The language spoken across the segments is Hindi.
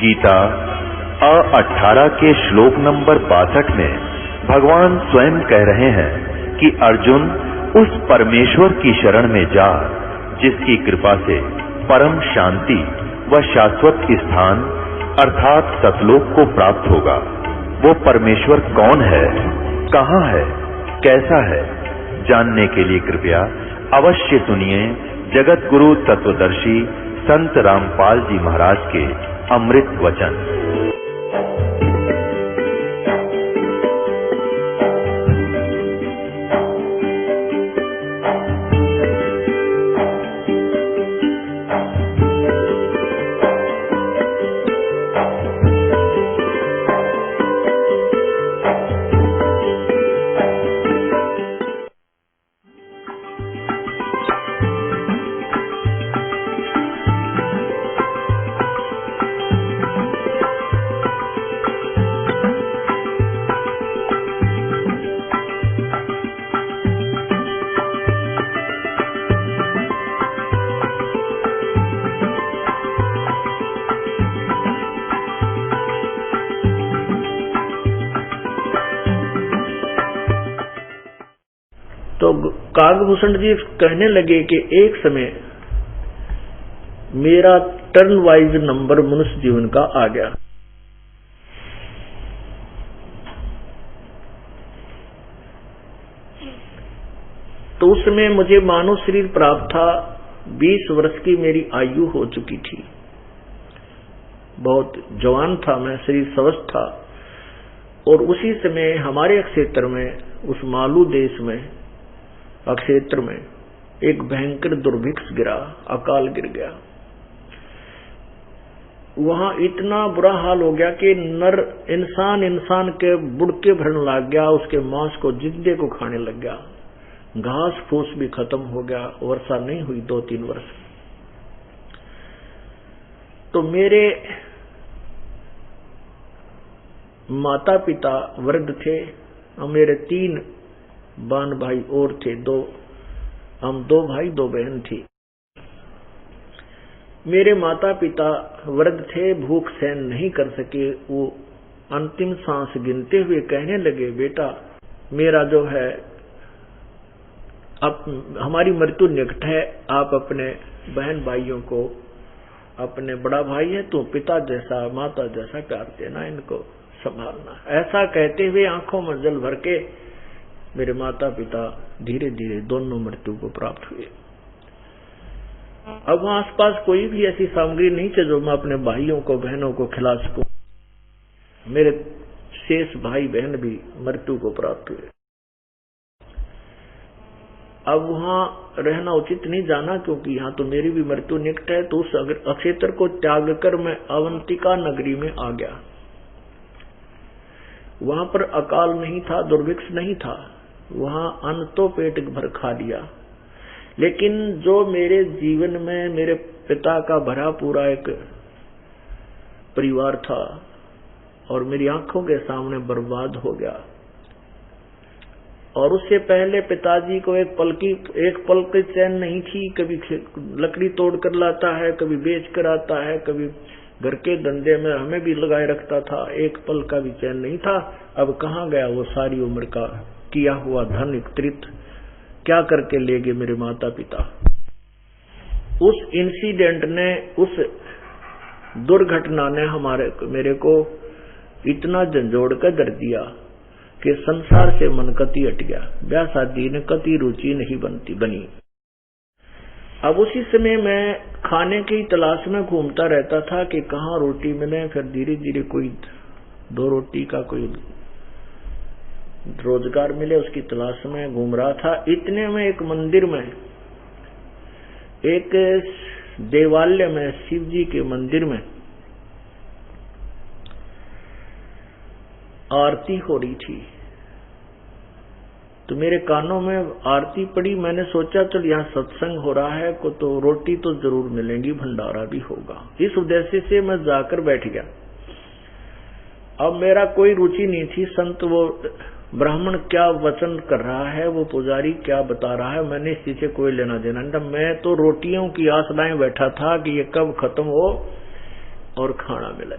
गीता 18 के श्लोक नंबर 62 में भगवान स्वयं कह रहे हैं कि अर्जुन उस परमेश्वर की शरण में जा जिसकी कृपा से परम शांति व शाश्वत स्थान अर्थात सतलोक को प्राप्त होगा। वो परमेश्वर कौन है, कहाँ है, कैसा है, जानने के लिए कृपया अवश्य सुनिए जगत गुरु तत्वदर्शी संत रामपाल जी महाराज के अमृत वचन। तो कागभूषण जी कहने लगे कि एक समय मेरा टर्न वाइज नंबर मनुष्य जीवन का आ गया। तो उस समय मुझे मानव शरीर प्राप्त था। 20 वर्ष की मेरी आयु हो चुकी थी। बहुत जवान था मैं, शरीर स्वस्थ था। और उसी समय हमारे क्षेत्र में, उस मालू देश में क्षेत्र में एक भयंकर दुर्भिक्ष गिरा, अकाल गिर गया। वहां इतना बुरा हाल हो गया कि नर इंसान के बुड़के भरने लग गया, उसके मांस को जिंदे को खाने लग गया। घास फूस भी खत्म हो गया। वर्षा नहीं हुई 2-3 वर्ष। तो मेरे माता पिता वृद्ध थे और मेरे 3 बान भाई और थे। हम 2 भाई 2 बहन थी। मेरे माता पिता वृद्ध थे, भूख सहन नहीं कर सके। वो अंतिम सांस गिनते हुए कहने लगे, बेटा मेरा जो है अब हमारी मृत्यु निकट है। आप अपने बहन भाइयों को, अपने बड़ा भाई है तो पिता जैसा माता जैसा प्यार देना, इनको संभालना। ऐसा कहते हुए आंखों में जल भर के मेरे माता पिता धीरे धीरे दोनों मृत्यु को प्राप्त हुए। अब वहां आसपास कोई भी ऐसी सामग्री नहीं थी जो मैं अपने भाइयों को, बहनों को खिला सकूं। मेरे शेष भाई बहन भी मृत्यु को प्राप्त हुए। अब वहां रहना उचित नहीं जाना, क्योंकि यहाँ तो मेरी भी मृत्यु निकट है। तो उस क्षेत्र को त्याग कर मैं अवंतिका नगरी में आ गया। वहां पर अकाल नहीं था, दुर्भिक्ष नहीं था। वहां अन्न तो पेट भर खा लिया, लेकिन जो मेरे जीवन में मेरे पिता का भरा पूरा एक परिवार था और मेरी आंखों के सामने बर्बाद हो गया। और उससे पहले पिताजी को एक पल की चैन नहीं थी। कभी लकड़ी तोड़ कर लाता है, कभी बेच कर आता है, कभी घर के धंधे में हमें भी लगाए रखता था। एक पल का भी चैन नहीं था। अब कहाँ गया वो सारी उम्र का किया हुआ धन एकत्रित? क्या करके ले गए मेरे माता पिता? उस इंसिडेंट ने, उस दुर्घटना ने मेरे को इतना झंझोड़ कर धर दिया कि संसार से मन कति हट गया। ब्याह शादी ने कति रुचि नहीं बनी। अब उसी समय मैं खाने की तलाश में घूमता रहता था कि कहाँ रोटी मिले। फिर धीरे धीरे कोई 2 रोटी का कोई रोजगार मिले, उसकी तलाश में घूम रहा था। इतने में एक मंदिर में, एक देवालय में, शिव जी के मंदिर में आरती हो रही थी। तो मेरे कानों में आरती पड़ी। मैंने सोचा चल यहाँ सत्संग हो रहा है को तो रोटी तो जरूर मिलेंगी, भंडारा भी होगा। इस उद्देश्य से मैं जाकर बैठ गया। अब मेरा कोई रुचि नहीं थी। संत वो ब्राह्मण क्या वचन कर रहा है, वो पुजारी क्या बता रहा है, मैंने इस चीज से कोई लेना देना नहीं। मैं तो रोटियों की आस लाए बैठा था कि ये कब खत्म हो और खाना मिले।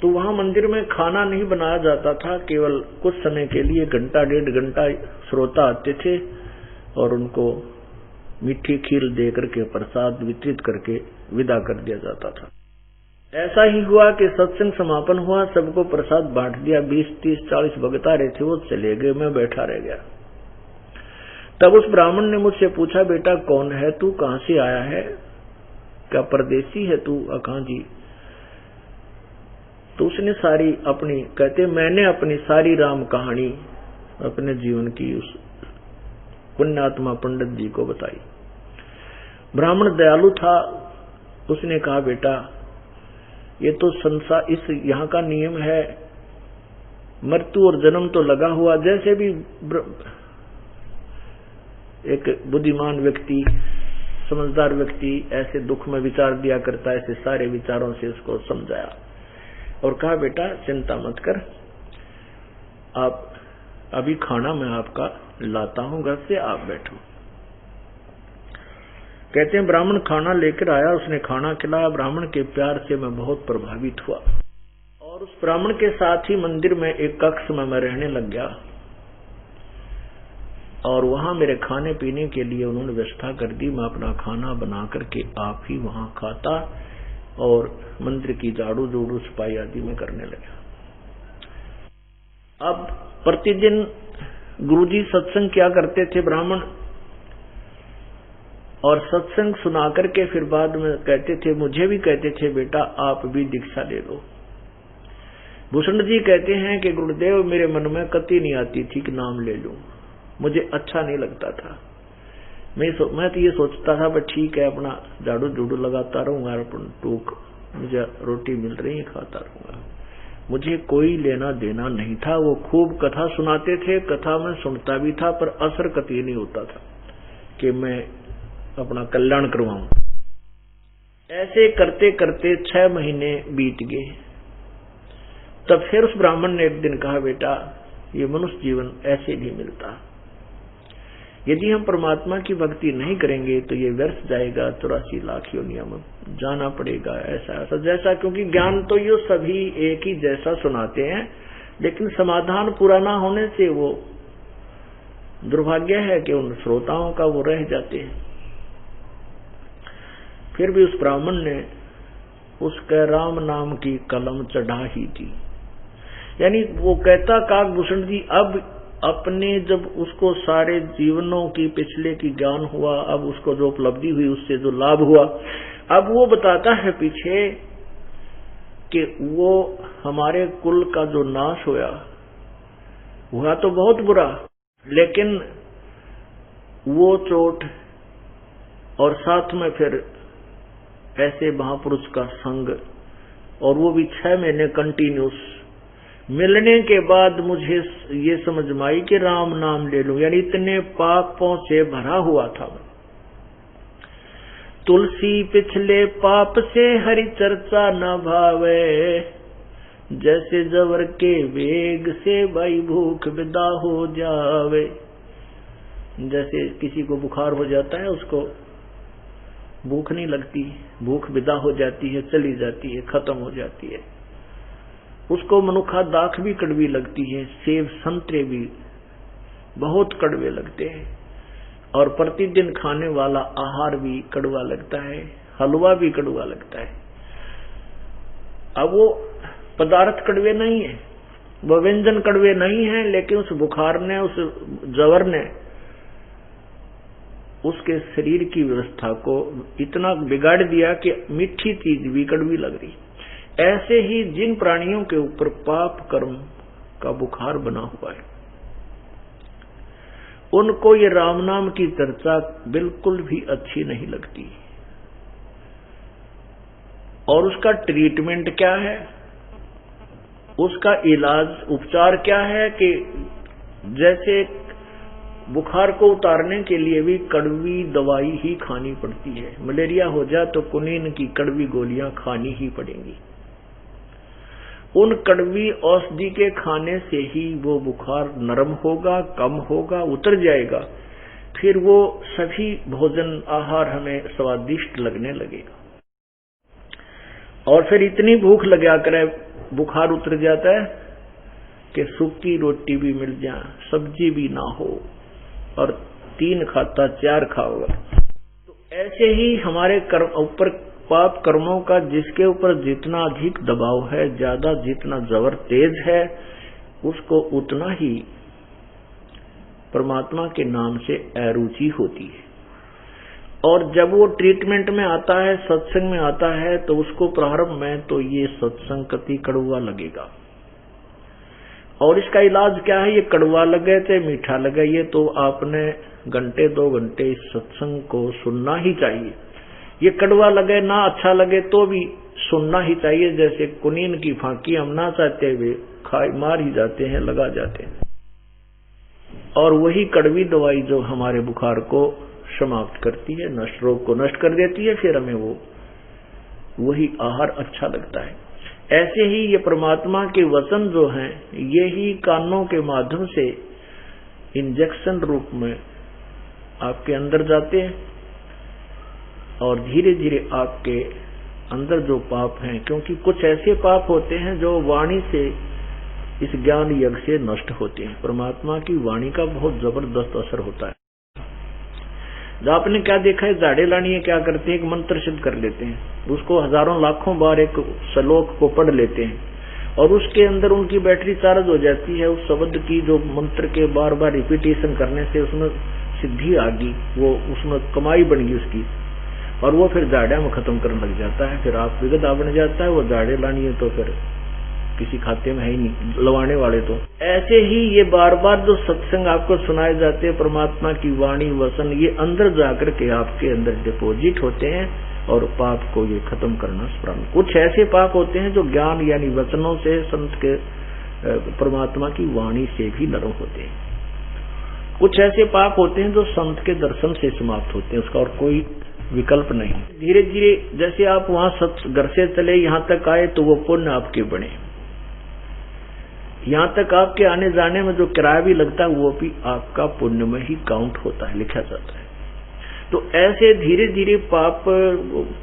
तो वहां मंदिर में खाना नहीं बनाया जाता था, केवल कुछ समय के लिए 1-1.5 घंटा श्रोता आते थे और उनको मीठी खीर दे करके प्रसाद वितरित करके विदा कर दिया जाता था। ऐसा ही हुआ कि सत्संग समापन हुआ, सबको प्रसाद बांट दिया। 20, 30, 40 भगत आ रहे थे, वो चले गए, मैं बैठा रह गया। तब उस ब्राह्मण ने मुझसे पूछा, बेटा कौन है तू, कहां से आया है, क्या परदेसी है तू? कहां जी? तो उसने सारी अपनी, कहते मैंने अपनी सारी राम कहानी अपने जीवन की उस पुण्यात्मा पंडित जी को बताई। ब्राह्मण दयालु था, उसने कहा बेटा ये तो संसार, इस यहाँ का नियम है, मृत्यु और जन्म तो लगा हुआ। जैसे भी एक बुद्धिमान व्यक्ति, समझदार व्यक्ति ऐसे दुख में विचार दिया करता है, ऐसे सारे विचारों से उसको समझाया और कहा बेटा चिंता मत कर, आप अभी खाना मैं आपका लाता हूं घर से, आप बैठो। कहते हैं ब्राह्मण खाना लेकर आया, उसने खाना खिलाया। ब्राह्मण के प्यार से मैं बहुत प्रभावित हुआ और उस ब्राह्मण के साथ ही मंदिर में एक कक्ष में मैं रहने लग गया और वहां मेरे खाने पीने के लिए उन्होंने व्यवस्था कर दी। मैं अपना खाना बना करके आप ही वहां खाता और मंदिर की झाड़ू जोड़ू सफाई आदि में करने लगा। अब प्रतिदिन गुरुजी सत्संग क्या करते थे ब्राह्मण, और सत्संग सुना करके फिर बाद में कहते थे, मुझे भी कहते थे बेटा आप भी दीक्षा ले लो। भूषण जी कहते हैं कि गुरुदेव मेरे मन में कति नहीं आती थी कि नाम ले लूं, मुझे अच्छा नहीं लगता था। मैं तो ये सोचता था बस ठीक है, अपना झाड़ू झूड़ू लगाता रहूंगा, अपन टूक मुझे रोटी मिल रही है खाता रहूंगा, मुझे कोई लेना देना नहीं था। वो खूब कथा सुनाते थे, कथा में सुनता भी था, पर असर कति नहीं होता था कि मैं अपना कल्याण करवाऊं। ऐसे करते करते 6 महीने बीत गए। तब फिर उस ब्राह्मण ने एक दिन कहा, बेटा ये मनुष्य जीवन ऐसे नहीं मिलता, यदि हम परमात्मा की भक्ति नहीं करेंगे तो ये व्यर्थ जाएगा, 84 लाख योनियों में जाना पड़ेगा, ऐसा ऐसा जैसा। क्योंकि ज्ञान तो ये सभी एक ही जैसा सुनाते हैं, लेकिन समाधान पूरा ना होने से वो दुर्भाग्य है कि उन श्रोताओं का वो रह जाते हैं। फिर भी उस ब्राह्मण ने उसके राम नाम की कलम चढ़ा ही थी। यानी वो कहता काकभूषण जी, अब अपने जब उसको सारे जीवनों की पिछले की ज्ञान हुआ, अब उसको जो उपलब्धि हुई, उससे जो लाभ हुआ, अब वो बताता है पीछे कि वो हमारे कुल का जो नाश हुआ तो बहुत बुरा, लेकिन वो चोट और साथ में फिर ऐसे महापुरुष का संग, और वो भी 6 महीने कंटिन्यूस मिलने के बाद मुझे ये समझ में आई कि राम नाम ले लूं। यानी इतने पापों से भरा हुआ था। तुलसी पिछले पाप से हरि चर्चा न भावे, जैसे जवर के वेग से भाई भूख विदा हो जावे। जैसे किसी को बुखार हो जाता है, उसको भूख नहीं लगती, भूख विदा हो जाती है, चली जाती है, खत्म हो जाती है। उसको मनुखा दाख भी कड़वी लगती है, सेब संतरे भी बहुत कड़वे लगते हैं, और प्रतिदिन खाने वाला आहार भी कड़वा लगता है, हलवा भी कड़वा लगता है। अब वो पदार्थ कड़वे नहीं है, वो व्यंजन कड़वे नहीं है, लेकिन उस बुखार ने, उस जवर ने उसके शरीर की व्यवस्था को इतना बिगाड़ दिया कि मीठी चीज भी कड़वी लग रही। ऐसे ही जिन प्राणियों के ऊपर पाप कर्म का बुखार बना हुआ है, उनको ये राम नाम की चर्चा बिल्कुल भी अच्छी नहीं लगती। और उसका ट्रीटमेंट क्या है, उसका इलाज उपचार क्या है कि जैसे बुखार को उतारने के लिए भी कड़वी दवाई ही खानी पड़ती है। मलेरिया हो जाए तो कुनीन की कड़वी गोलियां खानी ही पड़ेंगी। उन कड़वी औषधि के खाने से ही वो बुखार नरम होगा, कम होगा, उतर जाएगा। फिर वो सभी भोजन आहार हमें स्वादिष्ट लगने लगेगा। और फिर इतनी भूख लगा करे, बुखार उतर जाता है कि सूखी रोटी भी मिल जाए, सब्जी भी ना हो, और 3 खाता 4 खाओगा। तो ऐसे ही हमारे कर्म ऊपर, पाप कर्मों का जिसके ऊपर जितना अधिक दबाव है, ज्यादा जितना जबर तेज है, उसको उतना ही परमात्मा के नाम से अरुचि होती है। और जब वो ट्रीटमेंट में आता है, सत्संग में आता है, तो उसको प्रारंभ में तो ये सत्संग कति कड़वा लगेगा। और इसका इलाज क्या है? ये कड़वा लगे चाहे मीठा लगे, ये तो आपने घंटे 2 घंटे इस सत्संग को सुनना ही चाहिए। ये कड़वा लगे ना अच्छा लगे तो भी सुनना ही चाहिए। जैसे कुनीन की फांकी हम ना चाहते हुए मार ही जाते हैं, लगा जाते हैं। और वही कड़वी दवाई जो हमारे बुखार को समाप्त करती है, नष्ट, रोग को नष्ट कर देती है, फिर हमें वही आहार अच्छा लगता है। ऐसे ही ये परमात्मा के वचन जो हैं, ये ही कानों के माध्यम से इंजेक्शन रूप में आपके अंदर जाते हैं और धीरे धीरे आपके अंदर जो पाप हैं, क्योंकि कुछ ऐसे पाप होते हैं जो वाणी से, इस ज्ञान यज्ञ से नष्ट होते हैं। परमात्मा की वाणी का बहुत जबरदस्त असर होता है। आपने क्या देखा है, झाड़े लानिए क्या करते हैं, एक मंत्र सिद्ध कर लेते हैं, उसको हजारों लाखों बार एक श्लोक को पढ़ लेते हैं और उसके अंदर उनकी बैटरी चार्ज हो जाती है। उस शब्द की, जो मंत्र के बार बार रिपीटेशन करने से उसमें सिद्धि आ गई, वो उसमें कमाई बन गई उसकी, और वो फिर झाड़िया में खत्म करने लग जाता है। फिर आप विगदा बन जाता है, वो झाड़े लानिए तो फिर किसी खाते में है ही नहीं, लवाने वाले तो। ऐसे ही ये बार बार जो सत्संग आपको सुनाए जाते हैं, परमात्मा की वाणी वचन, ये अंदर जाकर के आपके अंदर डिपोजिट होते हैं और पाप को ये खत्म करना प्रारंभ। कुछ ऐसे पाप होते हैं जो ज्ञान यानी वचनों से, संत के परमात्मा की वाणी से भी नरम होते हैं। कुछ ऐसे पाप होते हैं जो संत के दर्शन से समाप्त होते हैं, उसका और कोई विकल्प नहीं। धीरे धीरे जैसे आप वहां घर से चले यहाँ तक आए तो वो पुण्य आपके बने। यहाँ तक आपके आने जाने में जो किराया भी लगता है वो भी आपका पुण्य में ही काउंट होता है, लिखा जाता है। तो ऐसे धीरे धीरे पाप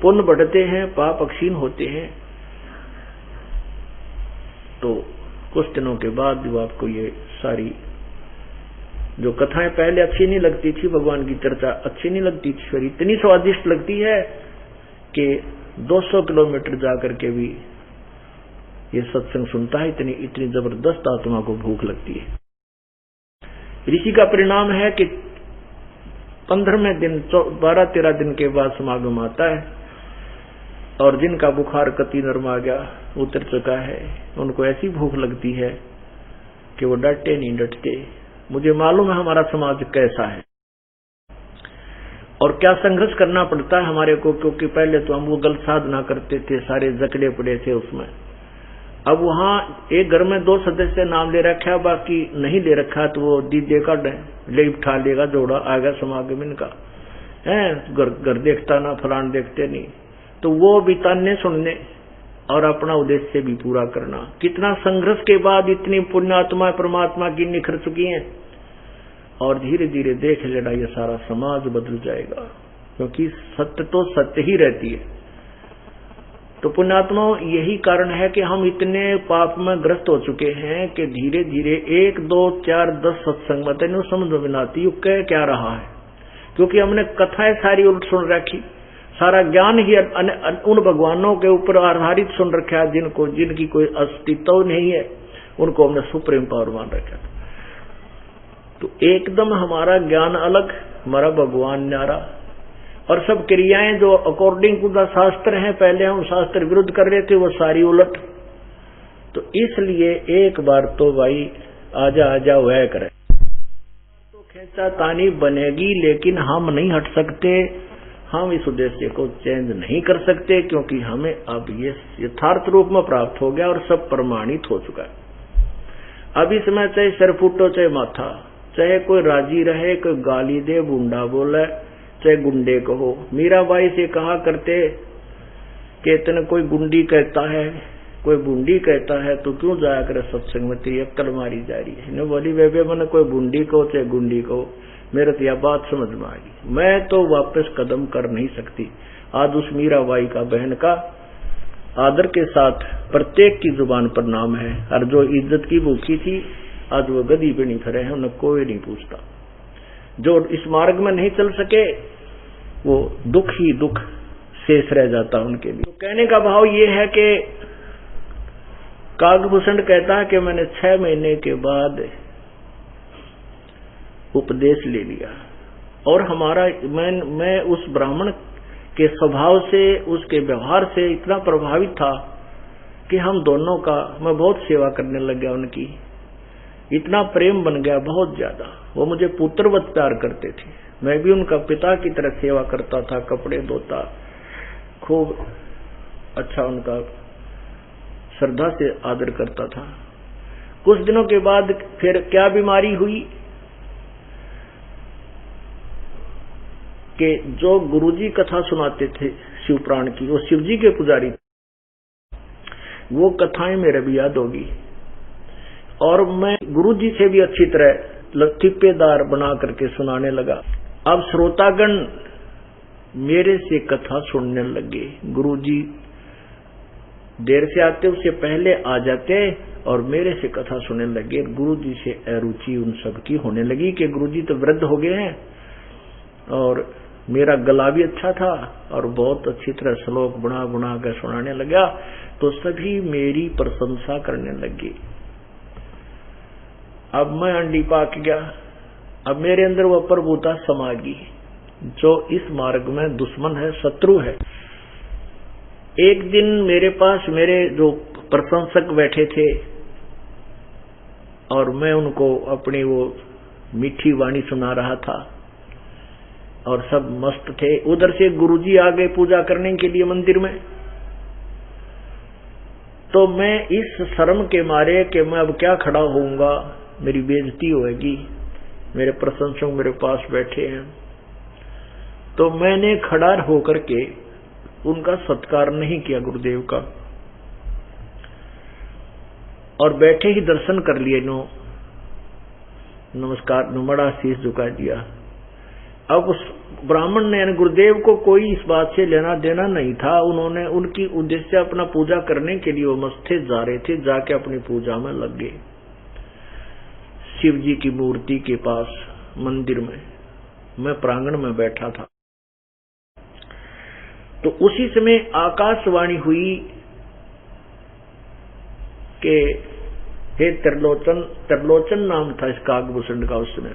पुण्य बढ़ते हैं, पाप अक्षीण होते हैं। तो कुछ दिनों के बाद जो आपको ये सारी जो कथाएं पहले अच्छी नहीं लगती थी, भगवान की चर्चा अच्छी नहीं लगती थी, फिर इतनी स्वादिष्ट लगती है कि 200 किलोमीटर जाकर के भी ये सत्संग सुनता है, इतनी जबरदस्त आत्मा को भूख लगती है। ऋषि का परिणाम है कि 15वें दिन 12-13 दिन के बाद समागम आता है और जिनका बुखार कति नरमा गया, उतर चुका है, उनको ऐसी भूख लगती है कि वो डटे नहीं डटते। मुझे मालूम है हमारा समाज कैसा है और क्या संघर्ष करना पड़ता है हमारे को, क्योंकि पहले तो हम वो गलत साधना करते थे, सारे जकड़े पड़े थे उसमें। अब वहां एक घर में 2 सदस्य नाम ले रखा, बाकी नहीं ले रखा, तो वो दीदे का ले उठा लेगा, जोड़ा आएगा समागम इनका है, घर देखता ना, फलान देखते नहीं, तो वो भी ताने सुनने और अपना उद्देश्य भी पूरा करना। कितना संघर्ष के बाद इतनी पुण्यात्मा परमात्मा की निखर चुकी हैं और धीरे धीरे देख लेना ये सारा समाज बदल जाएगा, क्योंकि सत्य तो सत्य ही रहती है। तो पुण्यात्मा यही कारण है कि हम इतने पाप में ग्रस्त हो चुके हैं कि धीरे धीरे 1, 2, 4, 10 सत्संग में समझ में आती यू कह क्या रहा है, क्योंकि हमने कथाएं सारी उल्ट सुन रखी, सारा ज्ञान ही उन भगवानों के ऊपर आधारित सुन रखा है जिनकी कोई अस्तित्व नहीं है, उनको हमने सुप्रीम पावर मान रखा। तो एकदम हमारा ज्ञान अलग, हमारा भगवान न्यारा, और सब क्रियाएं जो अकॉर्डिंग टू द शास्त्र हैं, पहले हम शास्त्र विरुद्ध कर रहे थे, वो सारी उलट। तो इसलिए एक बार तो भाई आजा वह करे, तो खेचा तानी बनेगी, लेकिन हम नहीं हट सकते, हम इस उद्देश्य को चेंज नहीं कर सकते, क्योंकि हमें अब ये यथार्थ रूप में प्राप्त हो गया और सब प्रमाणित हो चुका है। अब इसमें चाहे सर फूटो चाहे माथा, चाहे कोई राजी रहे, कोई गाली दे, बूंडा बोले, चाहे गुंडे कहो। मीराबाई से कहा करते कि इतने कोई गुंडी कहता है, कोई बूंदी कहता है, तो क्यों जाया करे सत्संग में, तेरी अक्कल मारी जा रही है। बोली बेबे मैंने कोई बूंदी कहो चाहे गुंडी कहो, मेरे तो यह बात समझ में आ गई, मैं तो वापस कदम कर नहीं सकती। आज उस मीराबाई का बहन का आदर के साथ प्रत्येक की जुबान पर नाम है। और जो इज्जत की भूखी थी आज वो गदी पे नहीं खड़े हैं, उन्हें कोई नहीं पूछता। जो इस मार्ग में नहीं चल सके वो दुख ही दुख शेष रह जाता उनके लिए। तो कहने का भाव ये है कि कागभूषण कहता है कि मैंने 6 महीने के बाद उपदेश ले लिया और मैं उस ब्राह्मण के स्वभाव से, उसके व्यवहार से इतना प्रभावित था कि हम दोनों का मैं बहुत सेवा करने लग गया। उनकी इतना प्रेम बन गया, बहुत ज्यादा। वो मुझे पुत्रवत प्यार करते थे, मैं भी उनका पिता की तरह सेवा करता था, कपड़े धोता, खूब अच्छा उनका श्रद्धा से आदर करता था। कुछ दिनों के बाद फिर क्या बीमारी हुई कि जो गुरुजी कथा सुनाते थे शिवपुराण की, वो शिवजी के पुजारी, वो कथाएं मेरे भी याद होगी और मैं गुरुजी से भी अच्छी तरह लतीफेदार बना करके सुनाने लगा। अब श्रोतागण मेरे से कथा सुनने लगे। गुरुजी देर से आते, उससे पहले आ जाते और मेरे से कथा सुनने लगे। गुरुजी से अरुचि उन सबकी होने लगी कि गुरुजी तो वृद्ध हो गए हैं और मेरा गला भी अच्छा था और बहुत अच्छी तरह श्लोक बुना बुना कर सुनाने लगा, तो सभी मेरी प्रशंसा करने लगे। अब मैं अंडी पाक गया। अब मेरे अंदर वह प्रभुता समा गई जो इस मार्ग में दुश्मन है, शत्रु है। एक दिन मेरे पास मेरे जो प्रशंसक बैठे थे और मैं उनको अपनी वो मीठी वाणी सुना रहा था और सब मस्त थे। उधर से गुरुजी आ गए पूजा करने के लिए मंदिर में। तो मैं इस शर्म के मारे कि मैं अब क्या खड़ा होऊंगा, मेरी बेइज्जती होगी, मेरे प्रशंसक मेरे पास बैठे हैं, तो मैंने खड़ा होकर के उनका सत्कार नहीं किया गुरुदेव का और बैठे ही दर्शन कर लिए, नमस्कार नुमड़ा शीश झुका दिया। अब उस ब्राह्मण ने गुरुदेव को कोई इस बात से लेना देना नहीं था। उन्होंने उनकी उद्देश्य अपना पूजा करने के लिए वो मस्त थे, जा रहे थे, जाके अपनी पूजा में लग गए शिव जी की मूर्ति के पास मंदिर में। मैं प्रांगण में बैठा था। तो उसी समय आकाशवाणी हुई कि हे त्रिलोचन, त्रिलोचन नाम था इस कागभूषण का उस समय,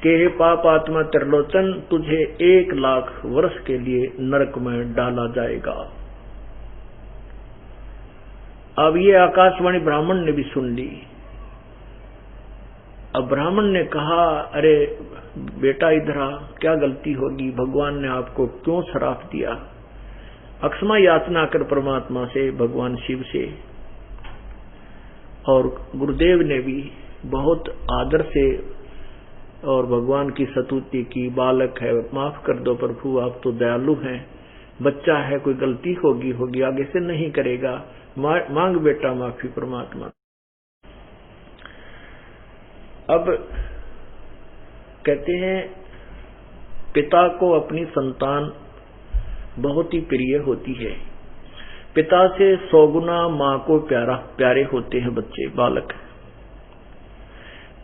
कि हे पाप आत्मा त्रिलोचन, तुझे 1 लाख वर्ष के लिए नरक में डाला जाएगा। अब ये आकाशवाणी ब्राह्मण ने भी सुन ली। अब ब्राह्मण ने कहा, अरे बेटा इधर आ, क्या गलती होगी, भगवान ने आपको क्यों श्राप दिया? अक्षमा याचना कर परमात्मा से, भगवान शिव से। और गुरुदेव ने भी बहुत आदर से और भगवान की स्तुति की, बालक है, माफ कर दो प्रभु, आप तो दयालु हैं, बच्चा है, कोई गलती होगी, आगे से नहीं करेगा, मांग बेटा माफी परमात्मा। अब कहते हैं पिता को अपनी संतान बहुत ही प्रिय होती है। पिता से 100 गुना मां को प्यारे होते हैं बच्चे, बालक।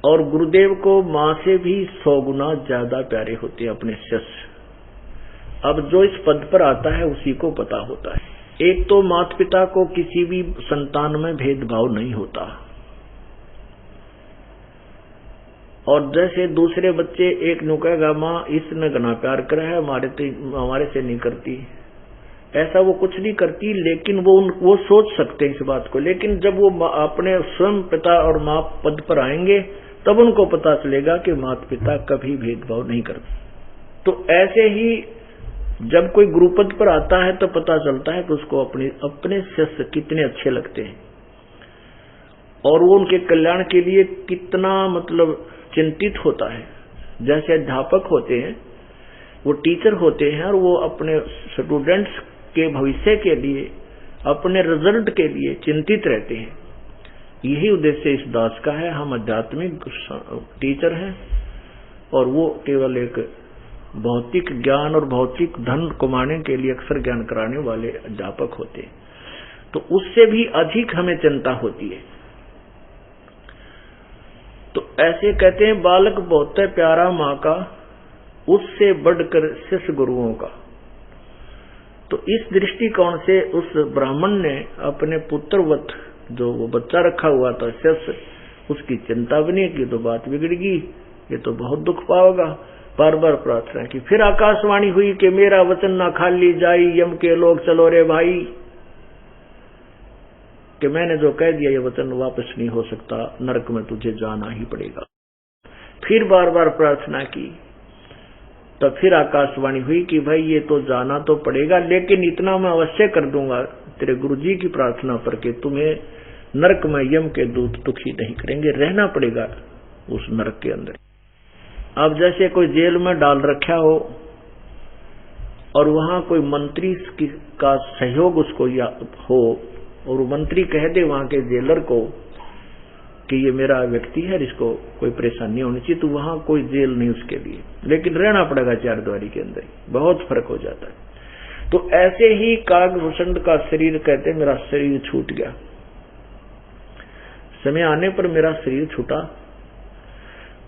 और गुरुदेव को मां से भी 100 गुना ज्यादा प्यारे होते हैं अपने शिष्य। अब जो इस पद पर आता है उसी को पता होता है। एक तो माता पिता को किसी भी संतान में भेदभाव नहीं होता, और जैसे दूसरे बच्चे एक नु कहेगा मां इसने घना प्यार करा है, हमारे से नहीं करती, ऐसा वो कुछ नहीं करती, लेकिन वो सोच सकते हैं इस बात को। लेकिन जब वो अपने स्वयं पिता और मां पद पर आएंगे तब उनको पता चलेगा कि माता पिता कभी भेदभाव नहीं करते। तो ऐसे ही जब कोई गुरुपद पर आता है तो पता चलता है कि उसको अपने शिष्य कितने अच्छे लगते हैं और वो उनके कल्याण के लिए कितना मतलब चिंतित होता है। जैसे अध्यापक होते हैं, वो टीचर होते हैं और वो अपने स्टूडेंट्स के भविष्य के लिए, अपने रिजल्ट के लिए चिंतित रहते हैं। यही उद्देश्य इस दास का है। हम आध्यात्मिक टीचर हैं और वो केवल एक भौतिक ज्ञान और भौतिक धन कमाने के लिए अक्षर ज्ञान कराने वाले अध्यापक होते हैं। तो उससे भी अधिक हमें चिंता होती है। तो ऐसे कहते हैं, बालक बहुत है प्यारा माँ का, उससे बढ़कर शिष्य गुरुओं का। तो इस दृष्टिकोण से उस ब्राह्मण ने अपने पुत्रवत जो वो बच्चा रखा हुआ था शिष्य, उसकी चिंता बनी की तो बात बिगड़ गई, ये तो बहुत दुख पाओगा। बार बार प्रार्थना की। फिर आकाशवाणी हुई कि मेरा वचन ना खाली जाई, यम के लोग चलो रे भाई, कि मैंने जो कह दिया ये वचन वापस नहीं हो सकता, नरक में तुझे जाना ही पड़ेगा। फिर बार बार प्रार्थना की, तब फिर आकाशवाणी हुई कि भाई ये तो जाना तो पड़ेगा, लेकिन इतना मैं अवश्य कर दूंगा तेरे गुरुजी की प्रार्थना पर कि तुम्हें नरक में यम के दूत दुखी नहीं करेंगे, रहना पड़ेगा उस नरक के अंदर। अब जैसे कोई जेल में डाल रखा हो और वहां कोई मंत्री का सहयोग उसको हो, और वो मंत्री कह दे वहां के जेलर को कि ये मेरा व्यक्ति है, इसको कोई परेशानी होनी चाहिए, तो वहां कोई जेल नहीं उसके लिए, लेकिन रहना पड़ेगा चारद्वारी के अंदर। बहुत फर्क हो जाता है। तो ऐसे ही कागभूषण का शरीर, कहते मेरा शरीर छूट गया। समय आने पर मेरा शरीर छूटा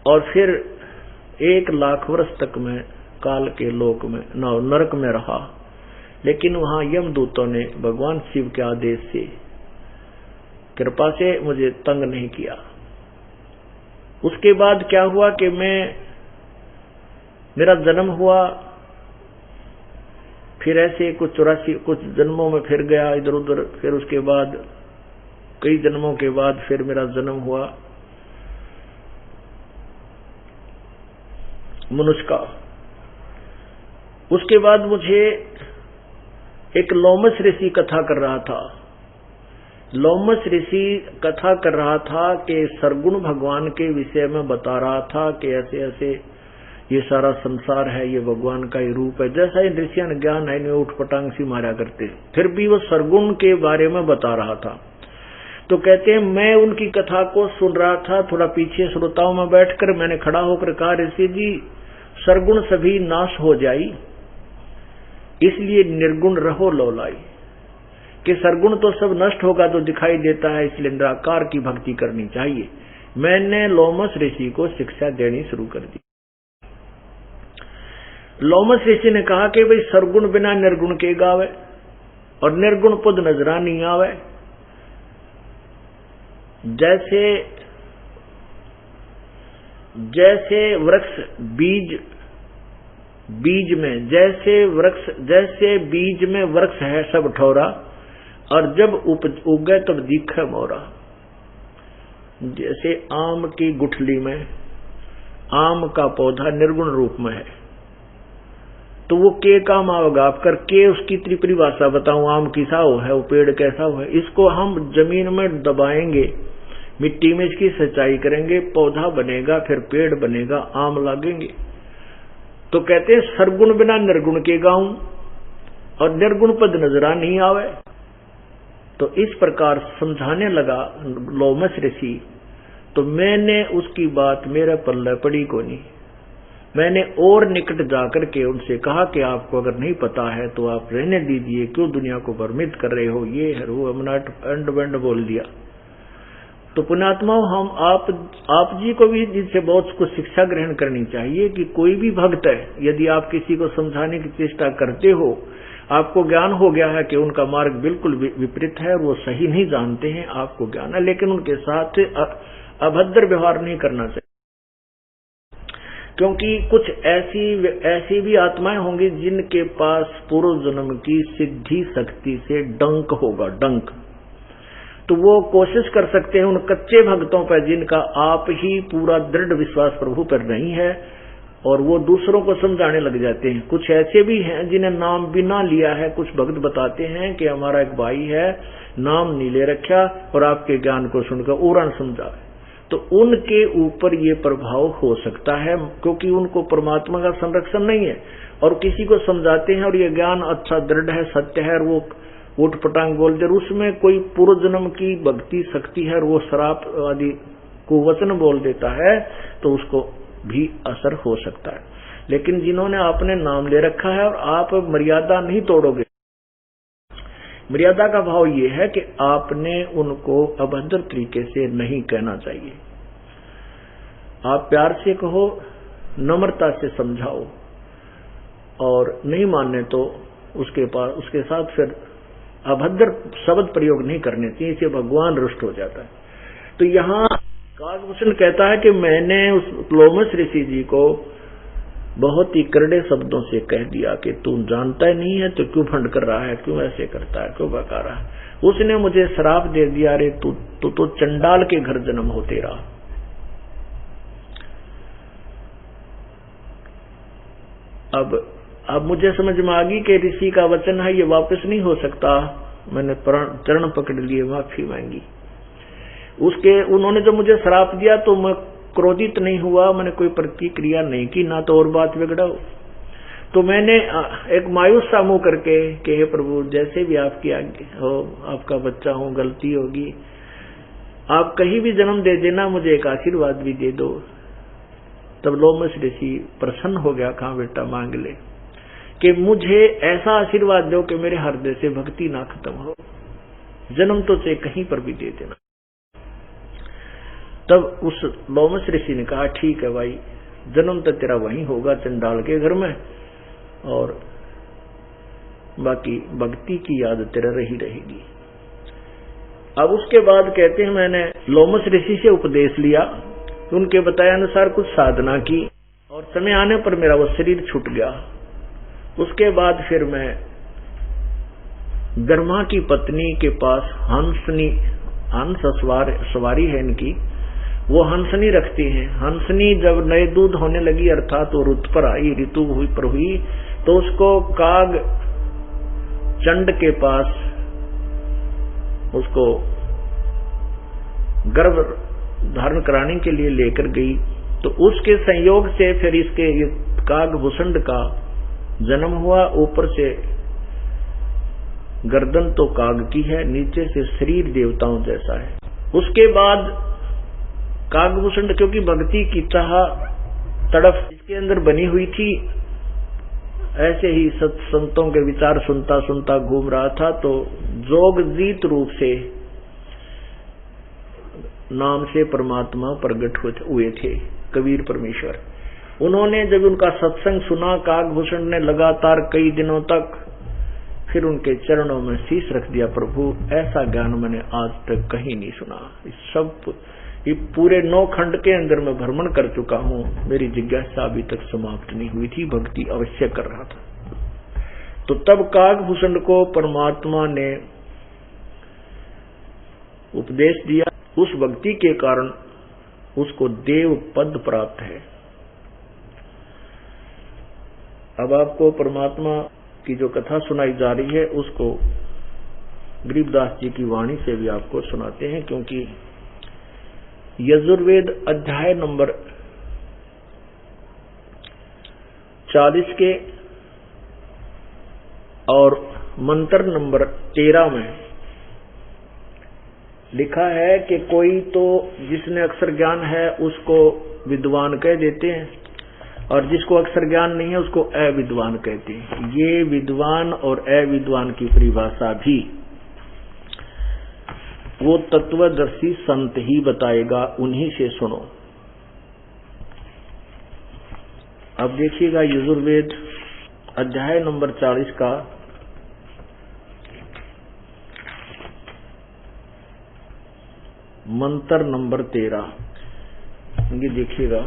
और फिर 1 लाख वर्ष तक मैं काल के लोक में नरक में रहा, लेकिन वहां यमदूतों ने भगवान शिव के आदेश से, कृपा से मुझे तंग नहीं किया। उसके बाद क्या हुआ कि मेरा जन्म हुआ, फिर ऐसे कुछ 84 कुछ जन्मों में फिर गया इधर उधर, फिर उसके बाद कई जन्मों के बाद फिर मेरा जन्म हुआ मनुष्य का। उसके बाद मुझे एक लोमस ऋषि कथा कर रहा था। लोमस ऋषि कथा कर रहा था कि सरगुण भगवान के विषय में बता रहा था कि ऐसे ऐसे ये सारा संसार है, ये भगवान का ही रूप है। जैसा इन ऋषियों ने ज्ञान है, इन्हें उठ पटांग सी मारा करते, फिर भी वो सरगुण के बारे में बता रहा था। तो कहते हैं मैं उनकी कथा को सुन रहा था, थोड़ा पीछे श्रोताओं में बैठकर मैंने खड़ा होकर कहा, ऋषि जी सरगुण सभी नाश हो जाई, इसलिए निर्गुण रहो लौलाई, कि सरगुण तो सब नष्ट होगा तो दिखाई देता है, इसलिए निराकार की भक्ति करनी चाहिए। मैंने लोमस ऋषि को शिक्षा देनी शुरू कर दी। लोमस ऋषि ने कहा कि भाई सरगुण बिना निर्गुण के गावे और निर्गुण पद नजरा नहीं आवे। जैसे वृक्ष बीज में, जैसे बीज में वृक्ष है सब ठौरा, और जब उगे तब दिखे मोरा। जैसे आम की गुठली में आम का पौधा निर्गुण रूप में है, तो वो के काम आवेगा आप करके उसकी त्रिपरिभाषा बताऊं, आम किसा हो है, वो पेड़ कैसा हो है। इसको हम जमीन में दबाएंगे, मिट्टी में इसकी सिंचाई करेंगे, पौधा बनेगा, फिर पेड़ बनेगा, आम लगेंगे। तो कहते हैं सरगुण बिना निर्गुण के गाऊं और निर्गुण पद नजरा नहीं आवे। तो इस प्रकार समझाने लगा लोमस ऋषि। तो मैंने उसकी बात मेरे पल्ले पड़ी को नहीं। मैंने और निकट जाकर के उनसे कहा कि आपको अगर नहीं पता है तो आप रहने दीजिए, क्यों दुनिया को भ्रमित कर रहे हो, ये है वो, अंड बंड बोल दिया। तो पुण्यात्माओं, हम आप जी को भी जिनसे बहुत कुछ शिक्षा ग्रहण करनी चाहिए कि कोई भी भक्त है, यदि आप किसी को समझाने की चेष्टा करते हो, आपको ज्ञान हो गया है कि उनका मार्ग बिल्कुल विपरीत है और वो सही नहीं जानते हैं, आपको ज्ञान है, लेकिन उनके साथ अभद्र व्यवहार नहीं करना चाहिए। क्योंकि कुछ ऐसी भी आत्माएं होंगी जिनके पास पूर्व जन्म की सिद्धि शक्ति से डंक होगा, डंक। तो वो कोशिश कर सकते हैं उन कच्चे भक्तों पर जिनका आप ही पूरा दृढ़ विश्वास प्रभु पर नहीं है, और वो दूसरों को समझाने लग जाते हैं। कुछ ऐसे भी हैं जिन्हें नाम बिना लिया है, कुछ भक्त बताते हैं कि हमारा एक भाई है, नाम नहीं ले रखा और आपके ज्ञान को सुनकर उड़न समझाए, तो उनके ऊपर ये प्रभाव हो सकता है, क्योंकि उनको परमात्मा का संरक्षण नहीं है। और किसी को समझाते हैं और ये ज्ञान अच्छा दृढ़ है, सत्य है, और वो उठ पटांग बोल दे, उसमें कोई पूर्व जन्म की भक्ति शक्ति है और वो शराब आदि को वचन बोल देता है, तो उसको भी असर हो सकता है। लेकिन जिन्होंने आपने नाम ले रखा है और आप मर्यादा नहीं तोड़ोगे, मर्यादा का भाव ये है कि आपने उनको अभद्र तरीके से नहीं कहना चाहिए। आप प्यार से कहो, नम्रता से समझाओ, और नहीं मानने तो उसके साथ फिर अभद्र शब्द प्रयोग नहीं करने चाहिए, इससे भगवान रुष्ट हो जाता है। तो यहाँ काकभूषण कहता है कि मैंने उस लोमस ऋषि जी को बहुत ही करड़े शब्दों से कह दिया कि तू जानता ही नहीं है तो क्यों फंड कर रहा है, क्यों ऐसे करता है, क्यों बका रहा है। उसने मुझे श्राप दे दिया, अरे तू तो चंडाल के घर जन्म हो तेरा। अब मुझे समझ में आ गई कि ऋषि का वचन है, ये वापस नहीं हो सकता। मैंने चरण पकड़ लिए, माफी मांगी। उन्होंने जो मुझे श्राप दिया तो मैं क्रोधित नहीं हुआ, मैंने कोई प्रतिक्रिया नहीं की, ना तो और बात बिगड़ा। तो मैंने एक मायूस सा मुंह करके कि हे प्रभु, जैसे भी आपकी आज्ञा हो, आपका बच्चा हूं, गलती होगी, आप कहीं भी जन्म दे देना, मुझे एक आशीर्वाद भी दे दो। तब लोमस ऋषि प्रसन्न हो गया, कहा बेटा मांग ले, कि मुझे ऐसा आशीर्वाद दो कि मेरे हृदय से भक्ति ना खत्म हो, जन्म तो से कहीं पर भी दे देना। तब उस लोमस ऋषि ने कहा ठीक है भाई, जन्म तो तेरा वहीं होगा चंडाल के घर में, और बाकी भक्ति की याद तेरा रही रहेगी। अब उसके बाद कहते हैं मैंने लोमस ऋषि से उपदेश लिया, उनके बताया अनुसार कुछ साधना की, और समय आने पर मेरा वो शरीर छूट गया। उसके बाद फिर मैं ब्रह्मा की पत्नी के पास हंस सवारी है इनकी, वो हंसनी रखती हैं। हंसनी जब नए दूध होने लगी, अर्थात वो ऋतु पर आई, ऋतु हुई, तो उसको काग चंड के पास उसको गर्भ धारण कराने के लिए लेकर गई। तो उसके संयोग से फिर इसके काकभूषण का जन्म हुआ। ऊपर से गर्दन तो काग की है, नीचे से शरीर देवताओं जैसा है। उसके बाद काकभूषण क्योंकि भक्ति की तड़फ इसके अंदर बनी हुई थी, ऐसे ही संतों के विचार सुनता सुनता घूम रहा था, तो जोगजीत रूप से नाम से परमात्मा प्रकट हुए थे कबीर परमेश्वर। उन्होंने जब उनका सत्संग सुना, काकभूषण ने लगातार कई दिनों तक फिर उनके चरणों में शीश रख दिया, प्रभु ऐसा ज्ञान मैंने आज तक कहीं नहीं सुना। ये पूरे 9 खंड के अंदर मैं भ्रमण कर चुका हूँ, मेरी जिज्ञासा अभी तक समाप्त नहीं हुई थी, भक्ति अवश्य कर रहा था। तो तब काकभूषण को परमात्मा ने उपदेश दिया, उस भक्ति के कारण उसको देव पद प्राप्त है। अब आपको परमात्मा की जो कथा सुनाई जा रही है उसको गरीबदास जी की वाणी से भी आपको सुनाते हैं, क्योंकि यजुर्वेद अध्याय नंबर 40 के और मंत्र नंबर 13 में लिखा है कि कोई तो जिसने अक्षर ज्ञान है उसको विद्वान कह देते हैं, और जिसको अक्षर ज्ञान नहीं है उसको अविद्वान कहते हैं। ये विद्वान और अविद्वान की परिभाषा भी वो तत्वदर्शी संत ही बताएगा, उन्हीं से सुनो। अब देखिएगा यजुर्वेद अध्याय नंबर 40 का मंत्र नंबर 13, ये देखिएगा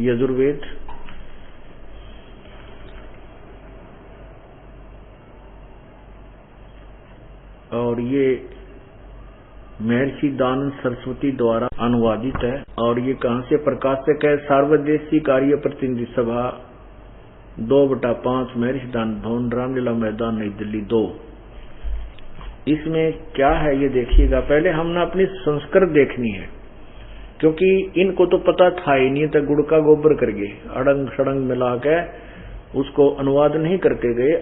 यजुर्वेद और ये महर्षि दानंद सरस्वती द्वारा अनुवादित है। और ये कहां से प्रकाशक है? सार्वदेशी कार्य प्रतिनिधि सभा 2/5 महर्षि दानंद भवन, रामलीला मैदान, नई दिल्ली 2। इसमें क्या है ये देखिएगा। पहले हमने अपनी संस्कृत देखनी है, क्योंकि इनको तो पता था ही नहीं, तो गुड़ का गोबर कर गए, अड़ंग सड़ंग मिला के उसको अनुवाद नहीं करके गए,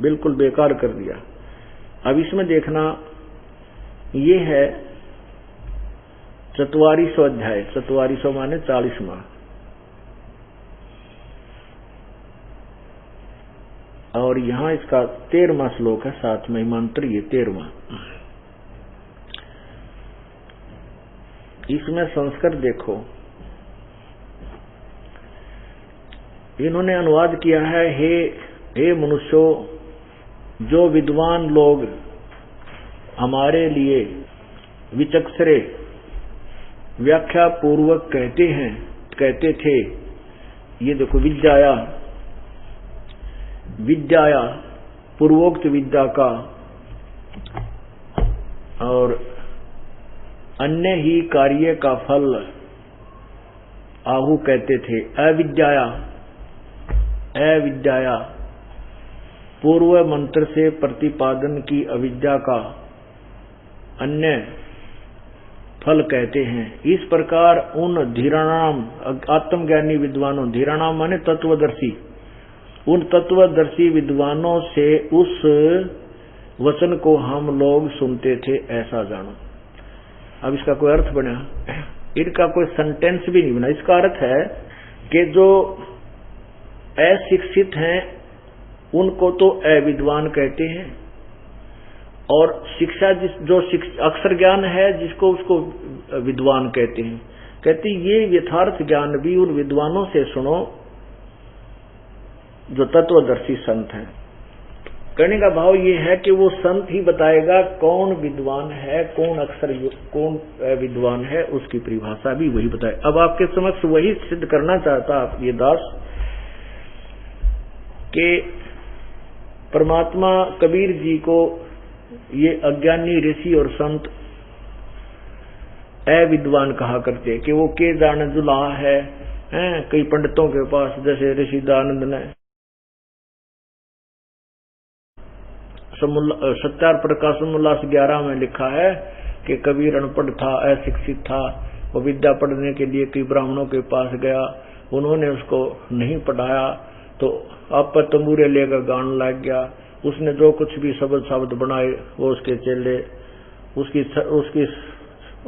बिल्कुल बेकार कर दिया। अब इसमें देखना, ये है 44वां अध्याय, 44वां माने 40वां। और यहाँ इसका 13वां श्लोक है, 7 में मंत्र, ये 13वां। इसमें संस्कृत देखो, इन्होंने अनुवाद किया है, हे मनुष्यों, जो विद्वान लोग हमारे लिए विचक्षरे व्याख्या पूर्वक कहते थे, ये देखो, विद्याया पूर्वोक्त विद्या का और अन्य ही कार्य का फल आहु कहते थे। अविद्याया पूर्व मंत्र से प्रतिपादन की अविद्या का अन्य फल कहते हैं। इस प्रकार उन धीराणाम, आत्मज्ञानी विद्वानों, धीराणाम माने तत्वदर्शी, उन तत्वदर्शी विद्वानों से उस वचन को हम लोग सुनते थे, ऐसा जानो। अब इसका कोई अर्थ बना, इनका कोई सेंटेंस भी नहीं बना। इसका अर्थ है कि जो अशिक्षित हैं उनको तो अविद्वान कहते हैं, और शिक्षा जो अक्षर ज्ञान है जिसको, उसको विद्वान कहते हैं। कहते ये यथार्थ ज्ञान भी उन विद्वानों से सुनो जो तत्वदर्शी संत हैं। कहने का भाव ये है कि वो संत ही बताएगा कौन विद्वान है, कौन अक्षर, कौन विद्वान है, उसकी परिभाषा भी वही बताए। अब आपके समक्ष वही सिद्ध करना चाहता ये दास कि परमात्मा कबीर जी को ये अज्ञानी ऋषि और संत अविद्वान कहा करते कि वो के जाने जुला है। कई पंडितों के पास, जैसे ऋषि दयानंद ने सत्यार प्रकाशन उल्लास 11 में लिखा है कि कबीर अनपढ़ था, अशिक्षित था, वो विद्या पढ़ने के लिए कई ब्राह्मणों के पास गया, उन्होंने उसको नहीं पढ़ाया, तो आप पर तंबूरे लेकर गान लग गया। उसने जो कुछ भी शब्द बनाए वो उसके चेले,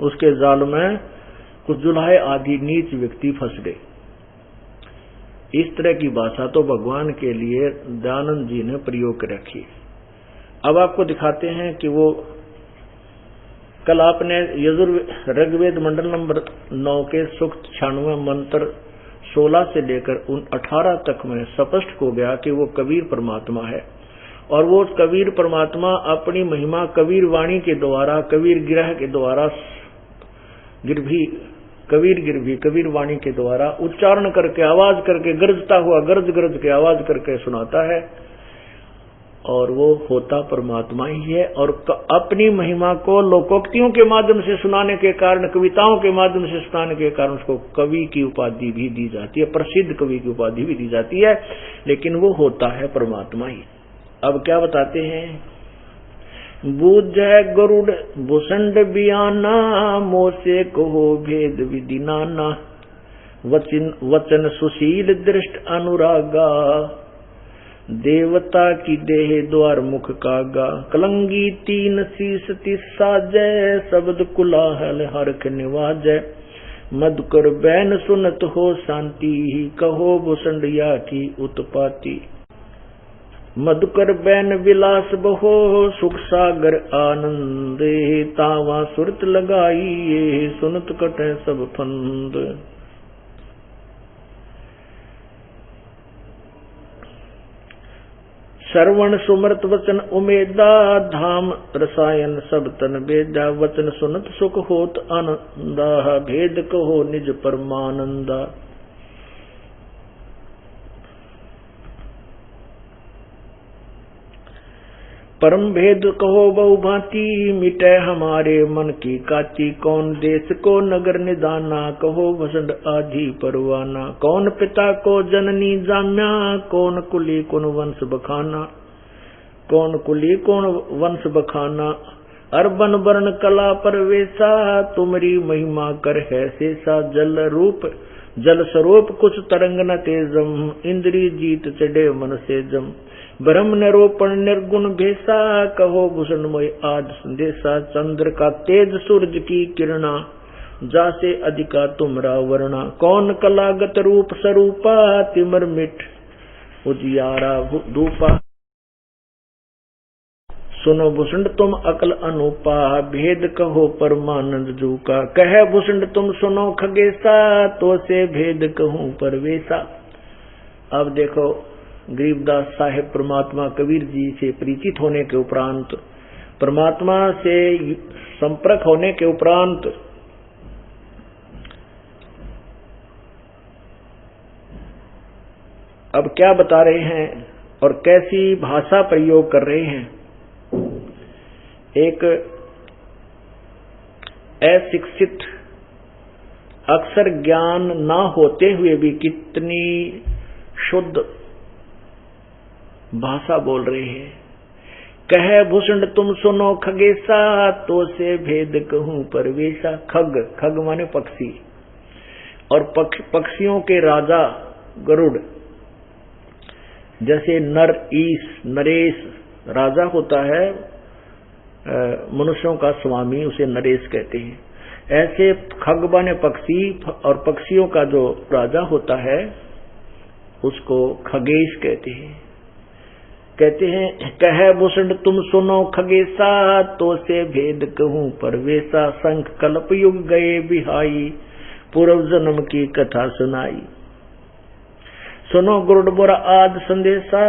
उसके जाल में कुछ जुल्हे आदि नीच व्यक्ति फंस गए। इस तरह की भाषा तो भगवान के लिए दयानंद जी ने प्रयोग कर रखी। अब आपको दिखाते हैं कि वो कल आपने ऋग्वेद मंडल नंबर 9 के सूक्त 96 मंत्र 16 से लेकर 18 तक में स्पष्ट हो गया कि वो कबीर परमात्मा है, और वो कबीर परमात्मा अपनी महिमा कबीर वाणी के द्वारा, कबीर गिरह के द्वारा, कबीर वाणी के द्वारा उच्चारण करके, आवाज करके, गरजता हुआ गरज के आवाज करके सुनाता है, और वो होता परमात्मा ही है। और अपनी महिमा को लोकोक्तियों के माध्यम से सुनाने के कारण, कविताओं के माध्यम से सुनाने के कारण उसको कवि की उपाधि भी दी जाती है, प्रसिद्ध कवि की उपाधि भी दी जाती है, लेकिन वो होता है परमात्मा ही। अब क्या बताते हैं, बूझ गरुड़ भूषण बियाना, मोसे कहो भेद विधि नाना, वचन सुशील दृष्ट अनुरागा, देवता की देह द्वार मुख कागा, कलंगी 3 शीस 30 साजय, शब्द कुलाहल हरख निवाजय, मधुकर बैन सुनत हो शांति, कहो भूषणिया की उत्पाती, मधुकर बैन विलास बहो, सुख सागर आनंदे, तावा सुरत लगाई, सुनत कटे सब फंद। श्रवण सुमृत वचन उमेदा, धाम रसायन सब तन बेदा, वचन सुनत सुख होत आनंदा, भेद कहो निज परमानंदा। परम भेद कहो बहु भांति, मिटे हमारे मन की काची, कौन देश को नगर निदाना, कहो वसंत आधी परवाना, कौन पिता को जननी जाम्या, कौन कुली कौन वंश बखाना, कौन कुली कौन वंश बखाना, अरबन वर्ण कला परवेशा, तुमरी महिमा कर है शेषा, जल स्वरूप कुछ तरंग न तेजम, इंद्री जीत चढ़े मन से जम, ब्रह्म निरोपण निर्गुण भेसा, कहो भूषणमय आज संदेशा, चंद्र का तेज सूरज की किरणा, जासे अधिका तुमरा वर्णा, कौन कलागत रूप स्वरूपा, तिमर मिठ उजियारा धूपा। सुनो भूषण तुम अकल अनुपा, भेद कहो परमानंद जू का। कहे भूषण तुम सुनो खगेसा, तो से भेद कहूं परवेसा। अब देखो गरीबदास साहेब परमात्मा कबीर जी से परिचित होने के उपरांत, परमात्मा से संपर्क होने के उपरांत अब क्या बता रहे हैं और कैसी भाषा प्रयोग कर रहे हैं। एक अशिक्षित, अक्षर ज्ञान ना होते हुए भी कितनी शुद्ध भाषा बोल रहे हैं। कहे भूषण तुम सुनो खगेसा, तो से भेद कहूं परवेसा। खग, खग माने पक्षी, और पक्षियों के राजा गरुड़। जैसे नर ईश, नरेश राजा होता है, मनुष्यों का स्वामी, उसे नरेश कहते हैं। ऐसे खग माने पक्षी, और पक्षियों का जो राजा होता है उसको खगेश कहते हैं। कहते हैं कहे भूषण तुम सुनो खगेसा, तो से भेद कहूं परवेसा। शंख कल्प युग गए बिहाई, पूर्व जन्म की कथा सुनाई। सुनो गुरुड़ बोरा आद संदेशा,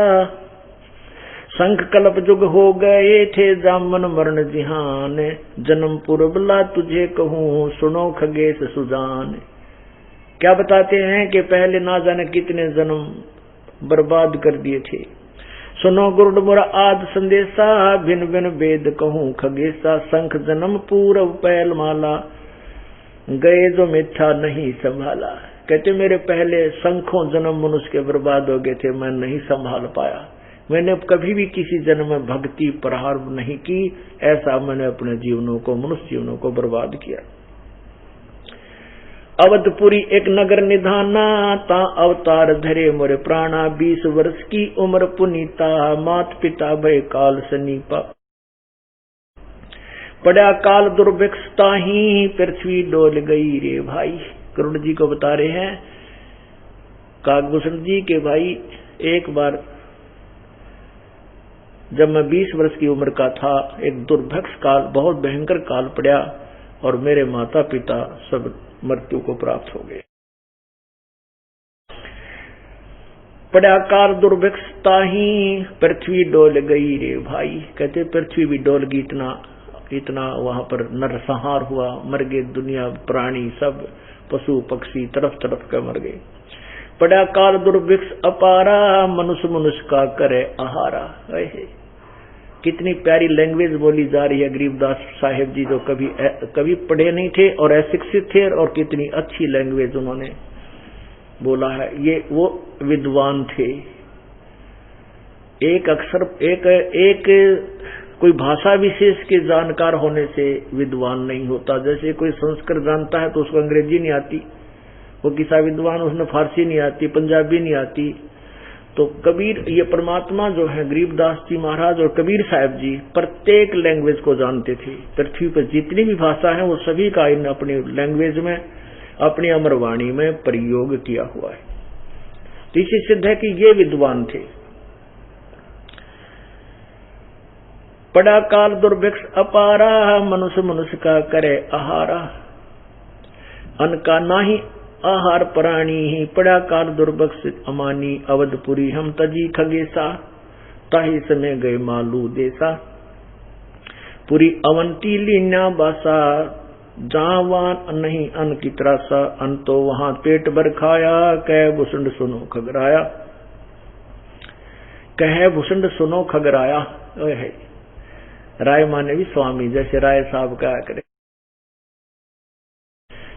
शंख कल्प जुग हो गए थे जामन मरण जिहान। जन्म पूर्व ला तुझे कहूं, सुनो खगेश सुजान। क्या बताते हैं कि पहले ना जाने कितने जन्म बर्बाद कर दिए थे। सुनो गुरुड़ मोरा आद संदेशा, भिन भिन वेद कहूं खगेसा। शंख जन्म पूर्व पैल माला, गए जो मिथ्या नहीं संभाला। कहते मेरे पहले शंखों जन्म मनुष्य के बर्बाद हो गए थे, मैं नहीं संभाल पाया। मैंने कभी भी किसी जन्म में भक्ति प्रहार नहीं की, ऐसा मैंने अपने जीवनों को, मनुष्य जीवनों को बर्बाद किया। अवधपुरी एक नगर निधाना, ता अवतार धरे मोरे प्राणा। 20 वर्ष की उम्र पुनीता, मात पिता भय काल सनीपा। पड़ा काल दुर्भिक्ष ताही, पृथ्वी डोल गई रे भाई। गरुड़ जी को बता रहे हैं काकभूषण जी के भाई, एक बार जब मैं 20 वर्ष की उम्र का था, एक दुर्भिक्ष काल, बहुत भयंकर काल पड़ा और मेरे माता पिता सब मृत्यु को प्राप्त हो गए। पड़ा काल दुर्भिक्ष ताही, पृथ्वी डोल गई रे भाई। कहते पृथ्वी भी डोल गई, इतना वहां पर नरसंहार हुआ, मर गए दुनिया, प्राणी सब, पशु पक्षी तरफ तरफ का मर गए। पड़ा काल दुर्भिक्ष अपारा, मनुष्य मनुष्य का करे आहारा। कितनी प्यारी लैंग्वेज बोली जा रही है गरीबदास साहेब जी, जो कभी पढ़े नहीं थे और अशिक्षित थे, और कितनी अच्छी लैंग्वेज उन्होंने बोला है। ये वो विद्वान थे। एक अक्षर, एक कोई भाषा विशेष के जानकार होने से विद्वान नहीं होता। जैसे कोई संस्कृत जानता है तो उसको अंग्रेजी नहीं आती, वो किसा विद्वान, उसने फारसी नहीं आती, पंजाबी नहीं आती। तो कबीर, ये परमात्मा जो है, गरीबदास जी महाराज और कबीर साहब जी प्रत्येक लैंग्वेज को जानते थे। पृथ्वी पर जितनी भी भाषा है वो सभी का इन अपनी लैंग्वेज में, अपनी अमरवाणी में प्रयोग किया हुआ है। तो इससे सिद्ध है कि ये विद्वान थे। पड़ा काल दुर्भिक्ष अपारा, मनुष्य मनुष्य का करे आहारा। अन्न का नाही आहार प्राणी ही, पड़ा काल दुर्भिक्ष अमानी। अवधपुरी हम तजी खगेसा, ताही समय गए मालू देसा। पुरी अवंती लीना बासा, जावान नहीं अन्न की त्रासा। अन्न तो वहां पेट भर खाया, कह भूषण सुनो खगराया। कह भूषण सुनो खगराया। राय माने भी स्वामी, जैसे राय साहब कहा करे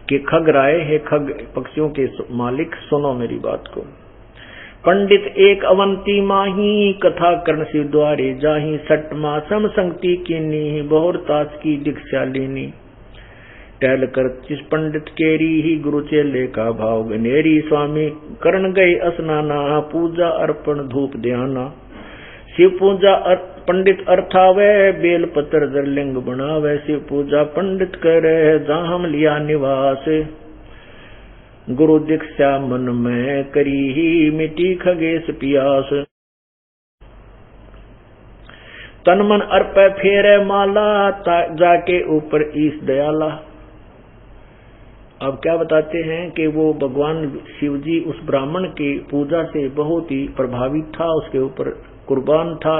कि खग राय है, खग पक्षियों के मालिक, सुनो मेरी बात को। पंडित एक अवंती माही, कथा कर्ण शिव द्वारे जाही। 6 मासम संगति कीनी, बहुर तास की दीक्षा लेनी। टहल कर जिस पंडित केरी ही, गुरु चेले का भाव गनेरी। स्वामी कर्ण गए स्नाना, पूजा अर्पण धूप ध्याना। शिव पूजा पंडित अर्थावे, बेल पत्र दरलिंग बनावे। शिव पूजा पंडित करे, जाहम लिया निवास। गुरु दीक्षा मन में करी ही, मिटी खगेश पियास। तन मन अर्पे फेरे माला, जाके ऊपर ईश दयाला। अब क्या बताते हैं कि वो भगवान शिव जी उस ब्राह्मण की पूजा से बहुत ही प्रभावित था, उसके ऊपर कुर्बान था,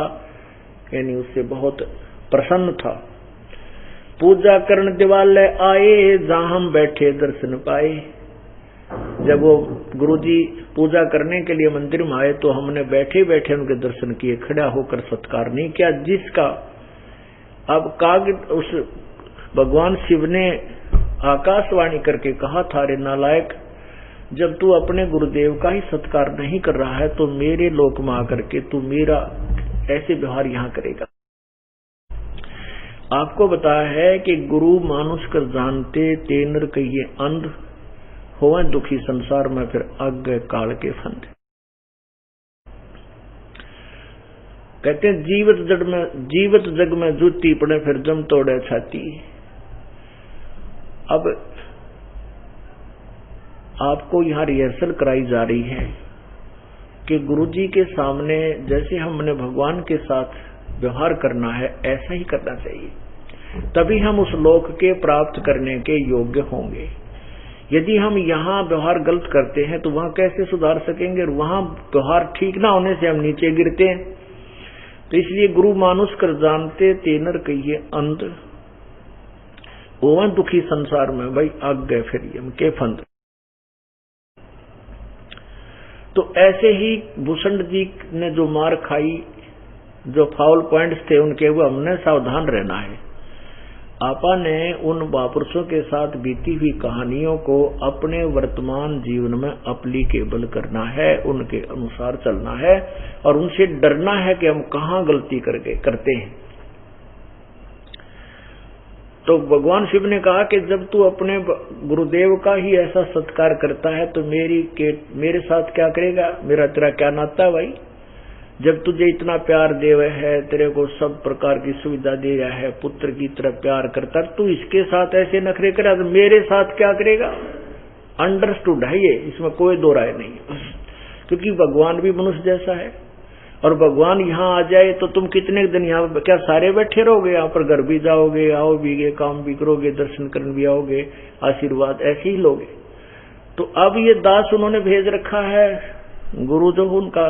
यानी उससे बहुत प्रसन्न था। पूजा करण दिवालय आए, जहां हम बैठे दर्शन पाए। जब वो गुरुजी पूजा करने के लिए मंदिर में आए तो हमने बैठे बैठे उनके दर्शन किए, खड़ा होकर सत्कार नहीं किया जिसका। अब उस भगवान शिव ने आकाशवाणी करके कहा था, रे नालायक, जब तू अपने गुरुदेव का ही सत्कार नहीं कर रहा है तो मेरे लोक में आकर के तू मेरा ऐसे व्यवहार यहाँ करेगा। आपको बताया है कि गुरु मानुष कर जानते, तेनर कहिए अंध, होवे दुखी संसार में फिर आगे काल के फंद। कहते हैं जीवत जग में जूती पड़े फिर जम तोड़े छाती। अब आपको यहाँ रिहर्सल कराई जा रही है कि गुरुजी के सामने जैसे हमने भगवान के साथ व्यवहार करना है ऐसा ही करना चाहिए, तभी हम उस लोक के प्राप्त करने के योग्य होंगे। यदि हम यहाँ व्यवहार गलत करते हैं तो वहां कैसे सुधार सकेंगे, और वहां व्यवहार ठीक ना होने से हम नीचे गिरते हैं। तो इसलिए गुरु मानुष कर जानते, तेनर कहिए अंध, ओवन दुखी संसार में भाई आग गए फिर हम के फंद। तो ऐसे ही भूषण जी ने जो मार खाई, जो फाउल पॉइंट्स थे उनके, वो हमने सावधान रहना है। आपा ने उन महापुरुषों के साथ बीती हुई कहानियों को अपने वर्तमान जीवन में अप्लीकेबल करना है, उनके अनुसार चलना है और उनसे डरना है कि हम कहाँ गलती करते हैं। तो भगवान शिव ने कहा कि जब तू अपने गुरुदेव का ही ऐसा सत्कार करता है तो मेरे साथ क्या करेगा, मेरा तेरा क्या नाता है भाई। जब तुझे इतना प्यार दे रहा है, तेरे को सब प्रकार की सुविधा दे रहा है, पुत्र की तरह प्यार करता, तू इसके साथ ऐसे नखरे करा तो मेरे साथ क्या करेगा। अंडरस्टूड है ये, इसमें कोई दो राय नहीं। क्योंकि भगवान भी मनुष्य जैसा है और भगवान यहाँ आ जाए तो तुम कितने दिन यहाँ क्या सारे बैठे रहोगे, यहाँ पर घर भी जाओगे, आओ भी, काम भी करोगे, दर्शन करने भी आओगे, आशीर्वाद ऐसे ही लोगे। तो अब ये दास उन्होंने भेज रखा है, गुरु जो उनका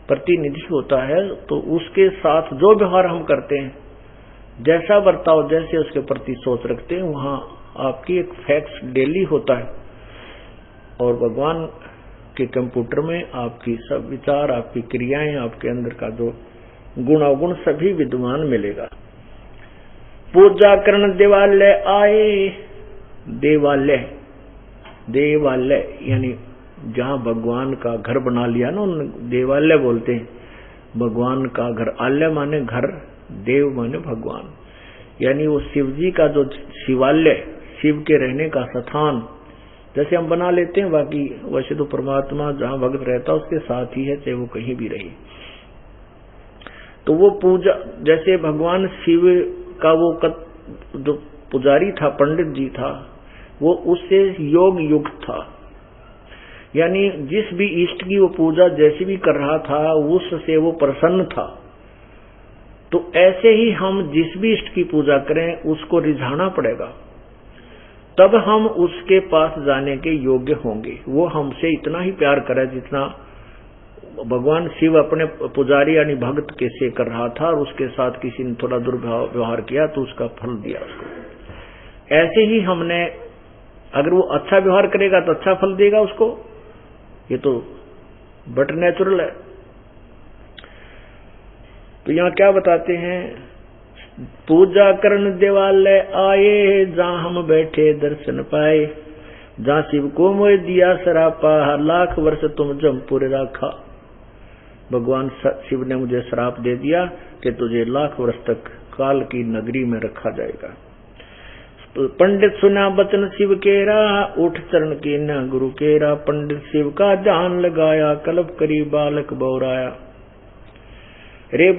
प्रतिनिधि होता है, तो उसके साथ जो व्यवहार हम करते हैं, जैसा बर्ताव, जैसे उसके प्रति सोच रखते हैं, वहां आपकी एक फैक्स डेली होता है और भगवान के कंप्यूटर में आपकी सब विचार, आपकी क्रियाएं, आपके अंदर का जो गुण अवगुण सभी विद्यमान मिलेगा। पूजा करण देवालय आए, देवालय यानी जहां भगवान का घर बना लिया ना, उन देवालय बोलते हैं। भगवान का घर, आलय माने घर, देव माने भगवान, यानी वो शिव जी का जो शिवालय, शिव के रहने का स्थान जैसे हम बना लेते हैं, बाकी वैसे तो परमात्मा जहां भक्त रहता उसके साथ ही है, चाहे वो कहीं भी रहे। तो वो पूजा, जैसे भगवान शिव का वो जो पुजारी था, पंडित जी था, वो उससे योग युक्त था, यानी जिस भी इष्ट की वो पूजा जैसी भी कर रहा था उससे वो प्रसन्न था। तो ऐसे ही हम जिस भी इष्ट की पूजा करें उसको रिझाना पड़ेगा, तब हम उसके पास जाने के योग्य होंगे। वो हमसे इतना ही प्यार करे जितना भगवान शिव अपने पुजारी यानी भक्त के से कर रहा था, और उसके साथ किसी ने थोड़ा दुर्व्यवहार किया तो उसका फल दिया उसको। ऐसे ही हमने, अगर वो अच्छा व्यवहार करेगा तो अच्छा फल देगा उसको, ये तो बट नेचुरल है। तो यहाँ क्या बताते हैं, पूजा करण देवालय आए, जहां हम बैठे दर्शन पाए, जहां शिव को मोह दिया सरापा, लाख वर्ष तुम जमपुर राखा। भगवान शिव ने मुझे श्राप दे दिया कि तुझे लाख वर्ष तक काल की नगरी में रखा जाएगा। पंडित सुना बचन शिव केरा, उठ चरण की न गुरु केरा। पंडित शिव का ध्यान लगाया, कल्प करी बालक बौराया। रे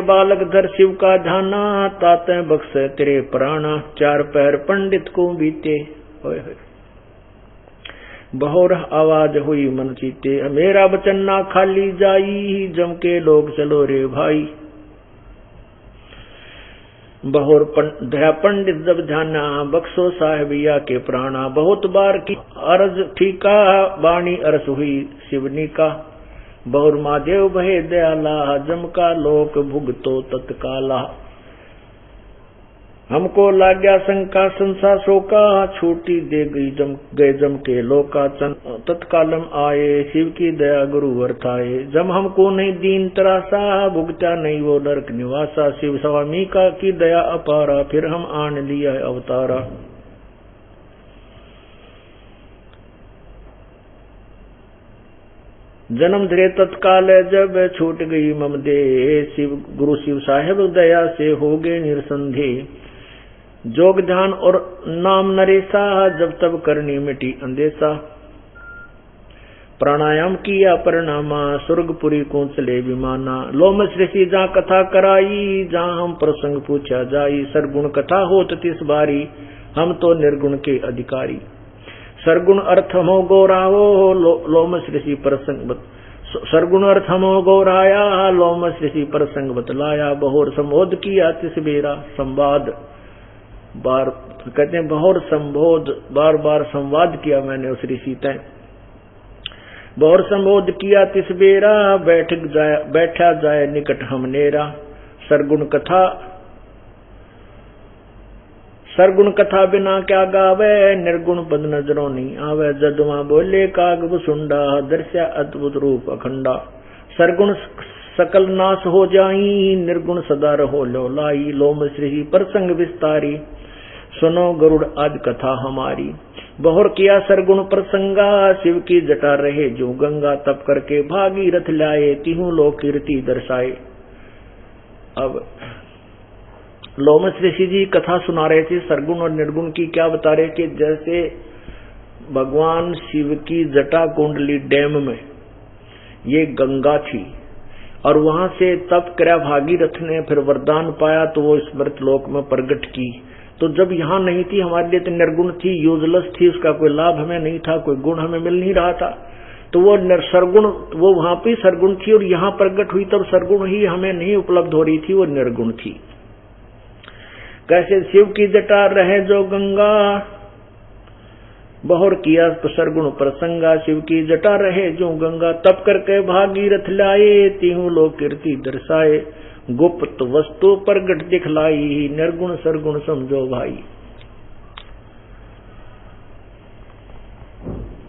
बालक धर शिव का ध्याना, ताते बख्श तेरे प्राणा। चार पैर पंडित को बीते, बहुर आवाज हुई मन चीते। मेरा बचन ना खाली जाई, जम के लोग चलो रे भाई। बहुर दया पंडित जब ध्याना, बख्शो साहिबिया के प्राणा। बहुत बार की अर्ज ठीका, बाणी अरस हुई शिवनी का। बहुर महादेव भय दयाला, जम का लोक भुगतो तत्काला। हमको लाग्या शंका संसा शोका, छूटी दे गई जम के लोका। तत्कालम आए शिव की दया गुरु वरताए। जब हमको नहीं दीन तरासा, भुगता नहीं वो नरक निवासा। शिव स्वामी का की दया अपारा, फिर हम आन लिया अवतारा। जन्म धरे तत्काल जब, छूट गई मम दे। शिव गुरु शिव साहेब दया से हो गए निरसंदेह। जोग ध्यान और नाम नरेसा, जब तब करनी मिटी अंदेशा। प्राणायाम किया परिणामा, स्वर्गपुरी को चले विमाना। लोमस ऋषि जहाँ कथा कराई, जहाँ हम प्रसंग पूछा जाई। सरगुण कथा होत तिस बारी, हम तो निर्गुण के अधिकारी। सरगुण अर्थ हमो गौरावो, लोमस ऋषि प्रसंग सरगुण अर्थ हमो गौराया। लोमस ऋषि प्रसंग बतलाया, बहुर संबोध किया तिस बेरा। संवाद बार कहते हैं बहुर संबोध, बार बार संवाद किया मैंने उस ऋषि तय। बहुर संबोध किया तिस बेरा, बैठा जाए निकट हमनेरा। सरगुण कथा बिना क्या गावे, निर्गुण पद नजरों नहीं आवे। जदुआ बोले काग सुंडा, दर्शा अद्भुत रूप अखंडा। सरगुण सकल नाश हो जाई, निर्गुण सदा रहो लोलाई। लोम श्री प्रसंग विस्तारी, सुनो गरुड़ आदि कथा हमारी। बहुर किया सरगुण प्रसंगा, शिव की जटा रहे जो गंगा। तप करके भागी रथ लाए, तिहु लोक कीर्ति दर्शाए। अब लोमस ऋषि जी कथा सुना रहे थे सरगुण और निर्गुण की। क्या बता रहे कि जैसे भगवान शिव की जटा कुंडली डैम में ये गंगा थी, और वहां से तप कर्या भागीरथ ने फिर वरदान पाया तो वो स्मृत लोक में प्रकट की। तो जब यहाँ नहीं थी हमारे लिए तो निर्गुण थी, यूजलेस थी, उसका कोई लाभ हमें नहीं था, कोई गुण हमें मिल नहीं रहा था। तो वो सरगुण, वो वहां पे सरगुण थी और यहाँ प्रकट हुई तब सरगुण ही हमें नहीं उपलब्ध हो रही थी, वो निर्गुण थी। कैसे शिव की जटा रहे जो गंगा, बहुर किया सरगुण प्रसंगा। शिव की जटा रहे जो गंगा, तप करके भागीरथ लाए, तीहू लोक कीर्ति दर्शाए। गुप्त वस्तु प्रगट दिखलाई, निर्गुण सरगुण समझो भाई।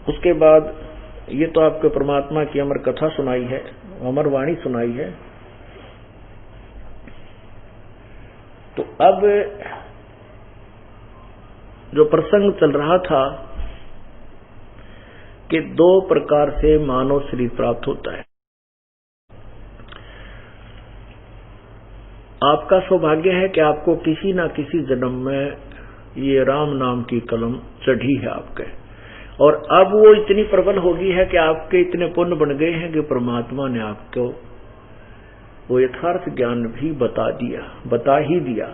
उसके बाद ये तो आपको परमात्मा की अमर कथा सुनाई है, अमर वाणी सुनाई है। तो अब जो प्रसंग चल रहा था कि दो प्रकार से मानव शरीर प्राप्त होता है। आपका सौभाग्य है कि आपको किसी ना किसी जन्म में ये राम नाम की कलम चढ़ी है आपके, और अब वो इतनी प्रबल होगी है कि आपके इतने पुण्य बन गए हैं कि परमात्मा ने आपको वो यथार्थ ज्ञान भी बता ही दिया।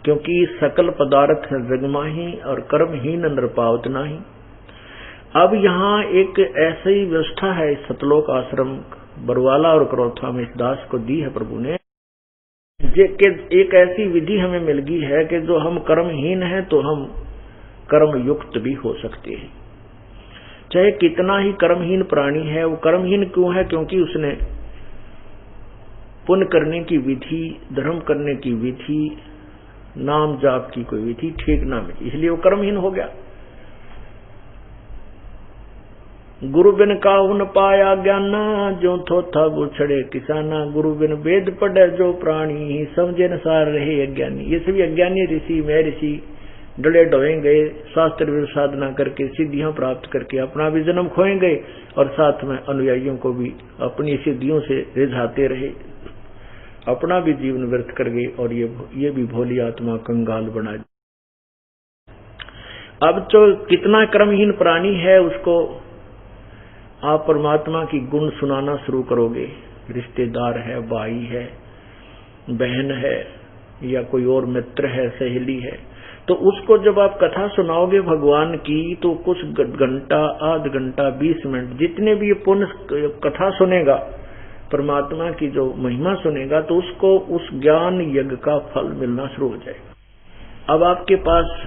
क्योंकि सकल पदार्थ है जगमाही और कर्महीन नर पावत नाही। अब यहाँ एक ऐसी व्यवस्था है इस सतलोक आश्रम बरवाला और करौथा में इस दास को दी है प्रभु ने, एक ऐसी विधि हमें मिल गई है कि जो हम कर्महीन हैं तो हम कर्म युक्त भी हो सकते हैं। चाहे कितना ही कर्महीन प्राणी है, वो कर्महीन क्यों है? क्योंकि उसने पुण्य करने की विधि, धर्म करने की विधि, नाम जाप की कोई विधि ठीक ना मिली, इसलिए वो कर्महीन हो गया। गुरु बिन काहू न पाया ज्ञाना, जो थोथा गुछड़े किसाना। गुरु बिन वेद पढ़े जो प्राणी, समझे न सार रहे अज्ञानी। ये सभी अज्ञानी ऋषि मैं ऋषि डले डोएंगे, शास्त्र साधना करके सिद्धियां प्राप्त करके अपना भी जन्म खोएंगे और साथ में अनुयायियों को भी अपनी सिद्धियों से रिझाते रहे, अपना भी जीवन व्यर्थ कर गए और ये भी भोली आत्मा कंगाल बना। अब जो कितना कर्महीन प्राणी है उसको आप परमात्मा की गुण सुनाना शुरू करोगे, रिश्तेदार है, भाई है, बहन है या कोई और मित्र है, सहेली है, तो उसको जब आप कथा सुनाओगे भगवान की तो कुछ घंटा, आध घंटा, 20 मिनट जितने भी ये पुण्य कथा सुनेगा परमात्मा की जो महिमा सुनेगा तो उसको उस ज्ञान यज्ञ का फल मिलना शुरू हो जाएगा। अब आपके पास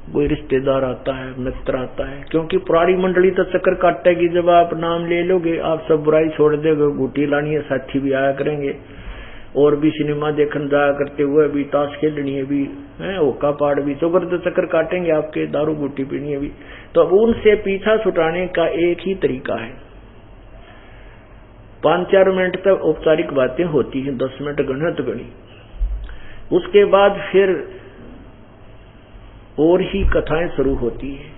कोई रिश्तेदार आता है, मित्र आता है, क्योंकि पुरानी मंडली तो चक्कर काटेगी जब आप नाम ले लोगे, आप सब बुराई छोड़ दोगे, गुटी लानी है, साथी भी आया करेंगे, और भी सिनेमा देखने जाया करते हुए भी, ताश खेलनी है भी, होका पाड़ भी, तो चक्कर काटेंगे आपके, दारू गुटी पीनी है भी। तो अब उनसे पीछा छुटाने का एक ही तरीका है, 5-4 मिनट तक औपचारिक बातें होती हैं, 10 मिनट गणित गणी, उसके बाद फिर और ही कथाएं शुरू होती है।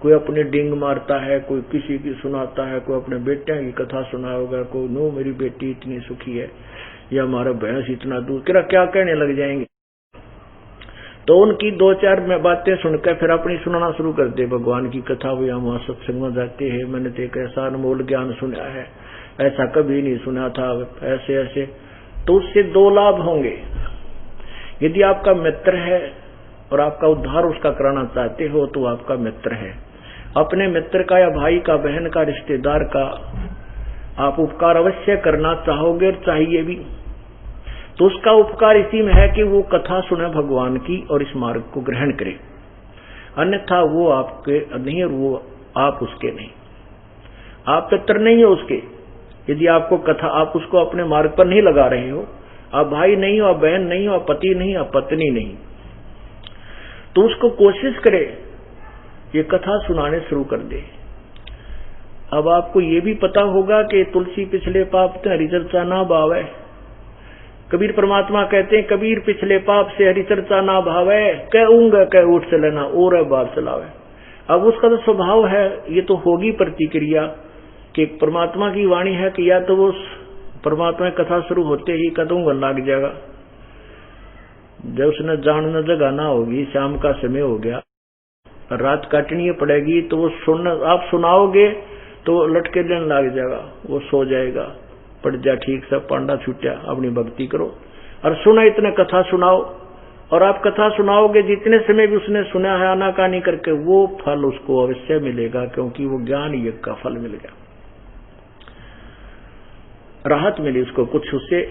कोई अपने डिंग मारता है, कोई किसी की सुनाता है, कोई अपने बेटियां की कथा सुनाएगा, कोई नो मेरी बेटी इतनी सुखी है, या हमारा भैंस इतना दूध, क्या कहने लग जाएंगे। तो उनकी 2-4 बातें सुनकर फिर अपनी सुनाना शुरू कर दे भगवान की कथा। वो हम वहां सत्संग में जाते हैं, मैंने तो एक ऐसा अनमोल ज्ञान सुना है, ऐसा कभी नहीं सुना था, ऐसे ऐसे। तो उससे 2 लाभ होंगे। यदि आपका मित्र है और आपका उद्धार उसका कराना चाहते हो तो आपका मित्र है, अपने मित्र का या भाई का, बहन का, रिश्तेदार का आप उपकार अवश्य करना चाहोगे और चाहिए भी। तो उसका उपकार इसी में है कि वो कथा सुने भगवान की और इस मार्ग को ग्रहण करे, अन्यथा वो आपके नहीं और वो आप उसके नहीं, आप मित्र नहीं हो उसके। यदि आपको कथा, आप उसको अपने मार्ग पर नहीं लगा रहे हो, आप भाई नहीं हो, आप बहन नहीं हो, आप पति नहीं, आप पत्नी नहीं, तो उसको कोशिश करे ये कथा सुनाने शुरू कर दे। अब आपको ये भी पता होगा कि तुलसी पिछले पाप ते हरिचर्चा ना भावे। कबीर परमात्मा कहते हैं, कबीर पिछले पाप से हरिचर्चा ना भावे, कहूंगा कह उठ चलना और बार चलावे। अब उसका तो स्वभाव है, ये तो होगी प्रतिक्रिया कि परमात्मा की वाणी है कि या तो वो परमात्मा की कथा शुरू होते ही कदम लग जाएगा, जब उसने जानना जगह ना होगी, शाम का समय हो गया, रात काटनी पड़ेगी, तो वो आप सुनाओगे तो लटके लेने लग जाएगा, वो सो जाएगा, पड़ जा ठीक से, पांडा छूटा, अपनी भक्ति करो। और सुना इतने कथा सुनाओ, और आप कथा सुनाओगे जितने समय भी उसने सुना है आनाकानी करके, वो फल उसको अवश्य मिलेगा, क्योंकि वो ज्ञान यज्ञ का फल मिल गया, राहत मिली उसको कुछ उससे।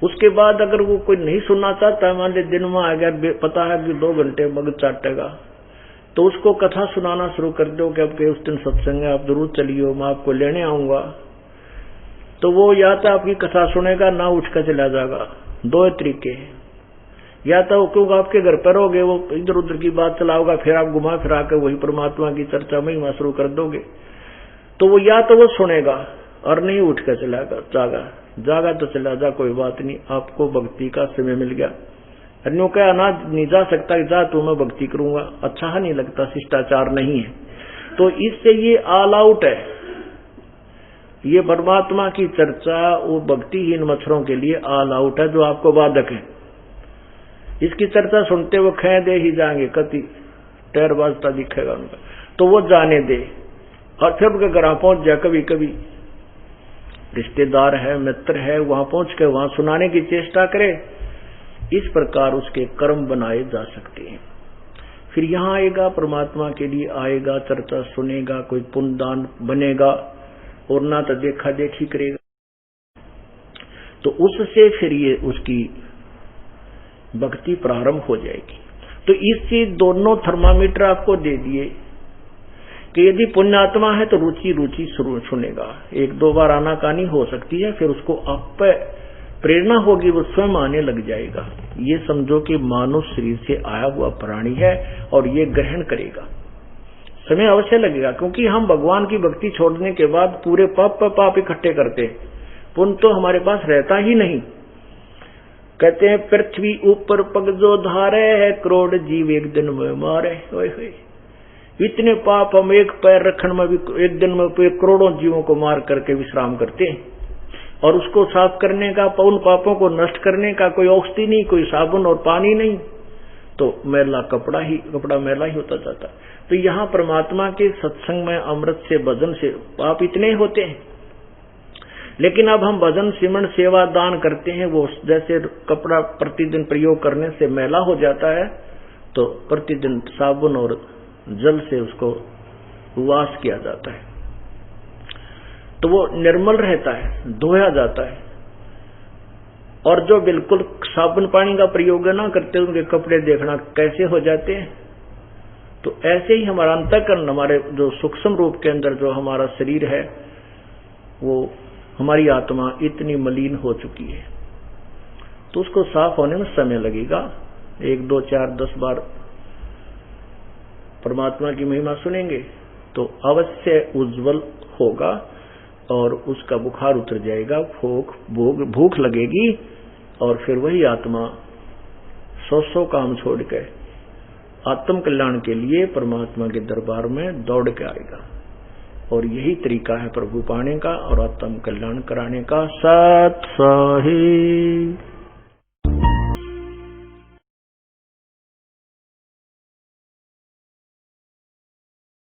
उसके बाद अगर वो कोई नहीं सुनना चाहता, मान ली दिन में आ गया, पता है कि 2 घंटे मगज चाटेगा, तो उसको कथा सुनाना शुरू कर दो कि अब उस दिन सत्संग है, आप जरूर चलिए, मैं आपको लेने आऊंगा। तो वो या तो आपकी कथा सुनेगा, ना उठकर चला जाएगा। 2 तरीके हैं, या तो क्योंकि आपके घर पर रहोगे, वो इधर उधर की बात चलाओगा, फिर आप घुमा फिरा के वही परमात्मा की चर्चा में शुरू कर दोगे। तो वो या तो वो सुनेगा और नहीं उठकर चला जागा तो चला जा, कोई बात नहीं, आपको भक्ति का समय मिल गया। अन्यों का अनाज नहीं जा सकता, जा तो मैं भक्ति करूंगा, अच्छा नहीं लगता, शिष्टाचार नहीं है। तो इससे ये ऑल आउट है, ये परमात्मा की चर्चा वो भक्तिहीन मच्छरों के लिए ऑल आउट है, जो आपको बाधक है। इसकी चर्चा सुनते वो खे दे ही जाएंगे, कति टैर बाजता दिखेगा उनका, तो वो जाने दे और फिर उनके घर पहुंच जाए। कभी कभी रिश्तेदार है, मित्र है, वहां पहुंच के वहां सुनाने की चेष्टा करे। इस प्रकार उसके कर्म बनाए जा सकते हैं। फिर यहाँ आएगा, परमात्मा के लिए आएगा, चर्चा सुनेगा, कोई पुण्यदान बनेगा, और ना तो देखा देखी करेगा। तो उससे फिर ये उसकी भक्ति प्रारंभ हो जाएगी। तो इससे दोनों थर्मामीटर आपको दे दिए कि यदि पुण्यात्मा है तो रुचि रुचि सुनेगा, 1-2 बार आनाकानी हो सकती है, फिर उसको आप प्रेरणा होगी, वो स्वयं आने लग जाएगा। ये समझो कि मानव शरीर से आया हुआ प्राणी है और ये ग्रहण करेगा। समय अवश्य लगेगा, क्योंकि हम भगवान की भक्ति छोड़ने के बाद पूरे पाप इकट्ठे करते, पुण्य तो हमारे पास रहता ही नहीं। कहते हैं पृथ्वी ऊपर पग जो धारे है, करोड़ जीव एक दिन में मारे। इतने पाप हम एक पैर रखने में भी एक दिन में करोड़ों जीवों को मार करके विश्राम करते हैं, और उसको साफ करने का, उन पापों को नष्ट करने का कोई औषधि नहीं, कोई साबुन और पानी नहीं, तो मैला कपड़ा मैला ही होता जाता। तो यहाँ परमात्मा के सत्संग में, अमृत से, भजन से पाप इतने होते हैं। लेकिन अब हम भजन, सिमरन, सेवा, दान करते हैं, वो जैसे कपड़ा प्रतिदिन प्रयोग करने से मैला हो जाता है, तो प्रतिदिन साबुन और जल से उसको वाश किया जाता है। तो वो निर्मल रहता है, धोया जाता है। और जो बिल्कुल साबुन पानी का प्रयोग ना करते, उनके कपड़े देखना कैसे हो जाते हैं। तो ऐसे ही हमारा अंतःकरण, हमारे जो सूक्ष्म रूप के अंदर जो हमारा शरीर है, वो हमारी आत्मा इतनी मलिन हो चुकी है, तो उसको साफ होने में समय लगेगा। 1, 2, 4, 10 बार परमात्मा की महिमा सुनेंगे तो अवश्य उज्जवल होगा और उसका बुखार उतर जाएगा, भूख लगेगी, और फिर वही आत्मा 100 काम छोड़ के आत्म कल्याण के लिए परमात्मा के दरबार में दौड़ के आएगा। और यही तरीका है प्रभु पाने का और आत्म कल्याण कराने का। सत सही।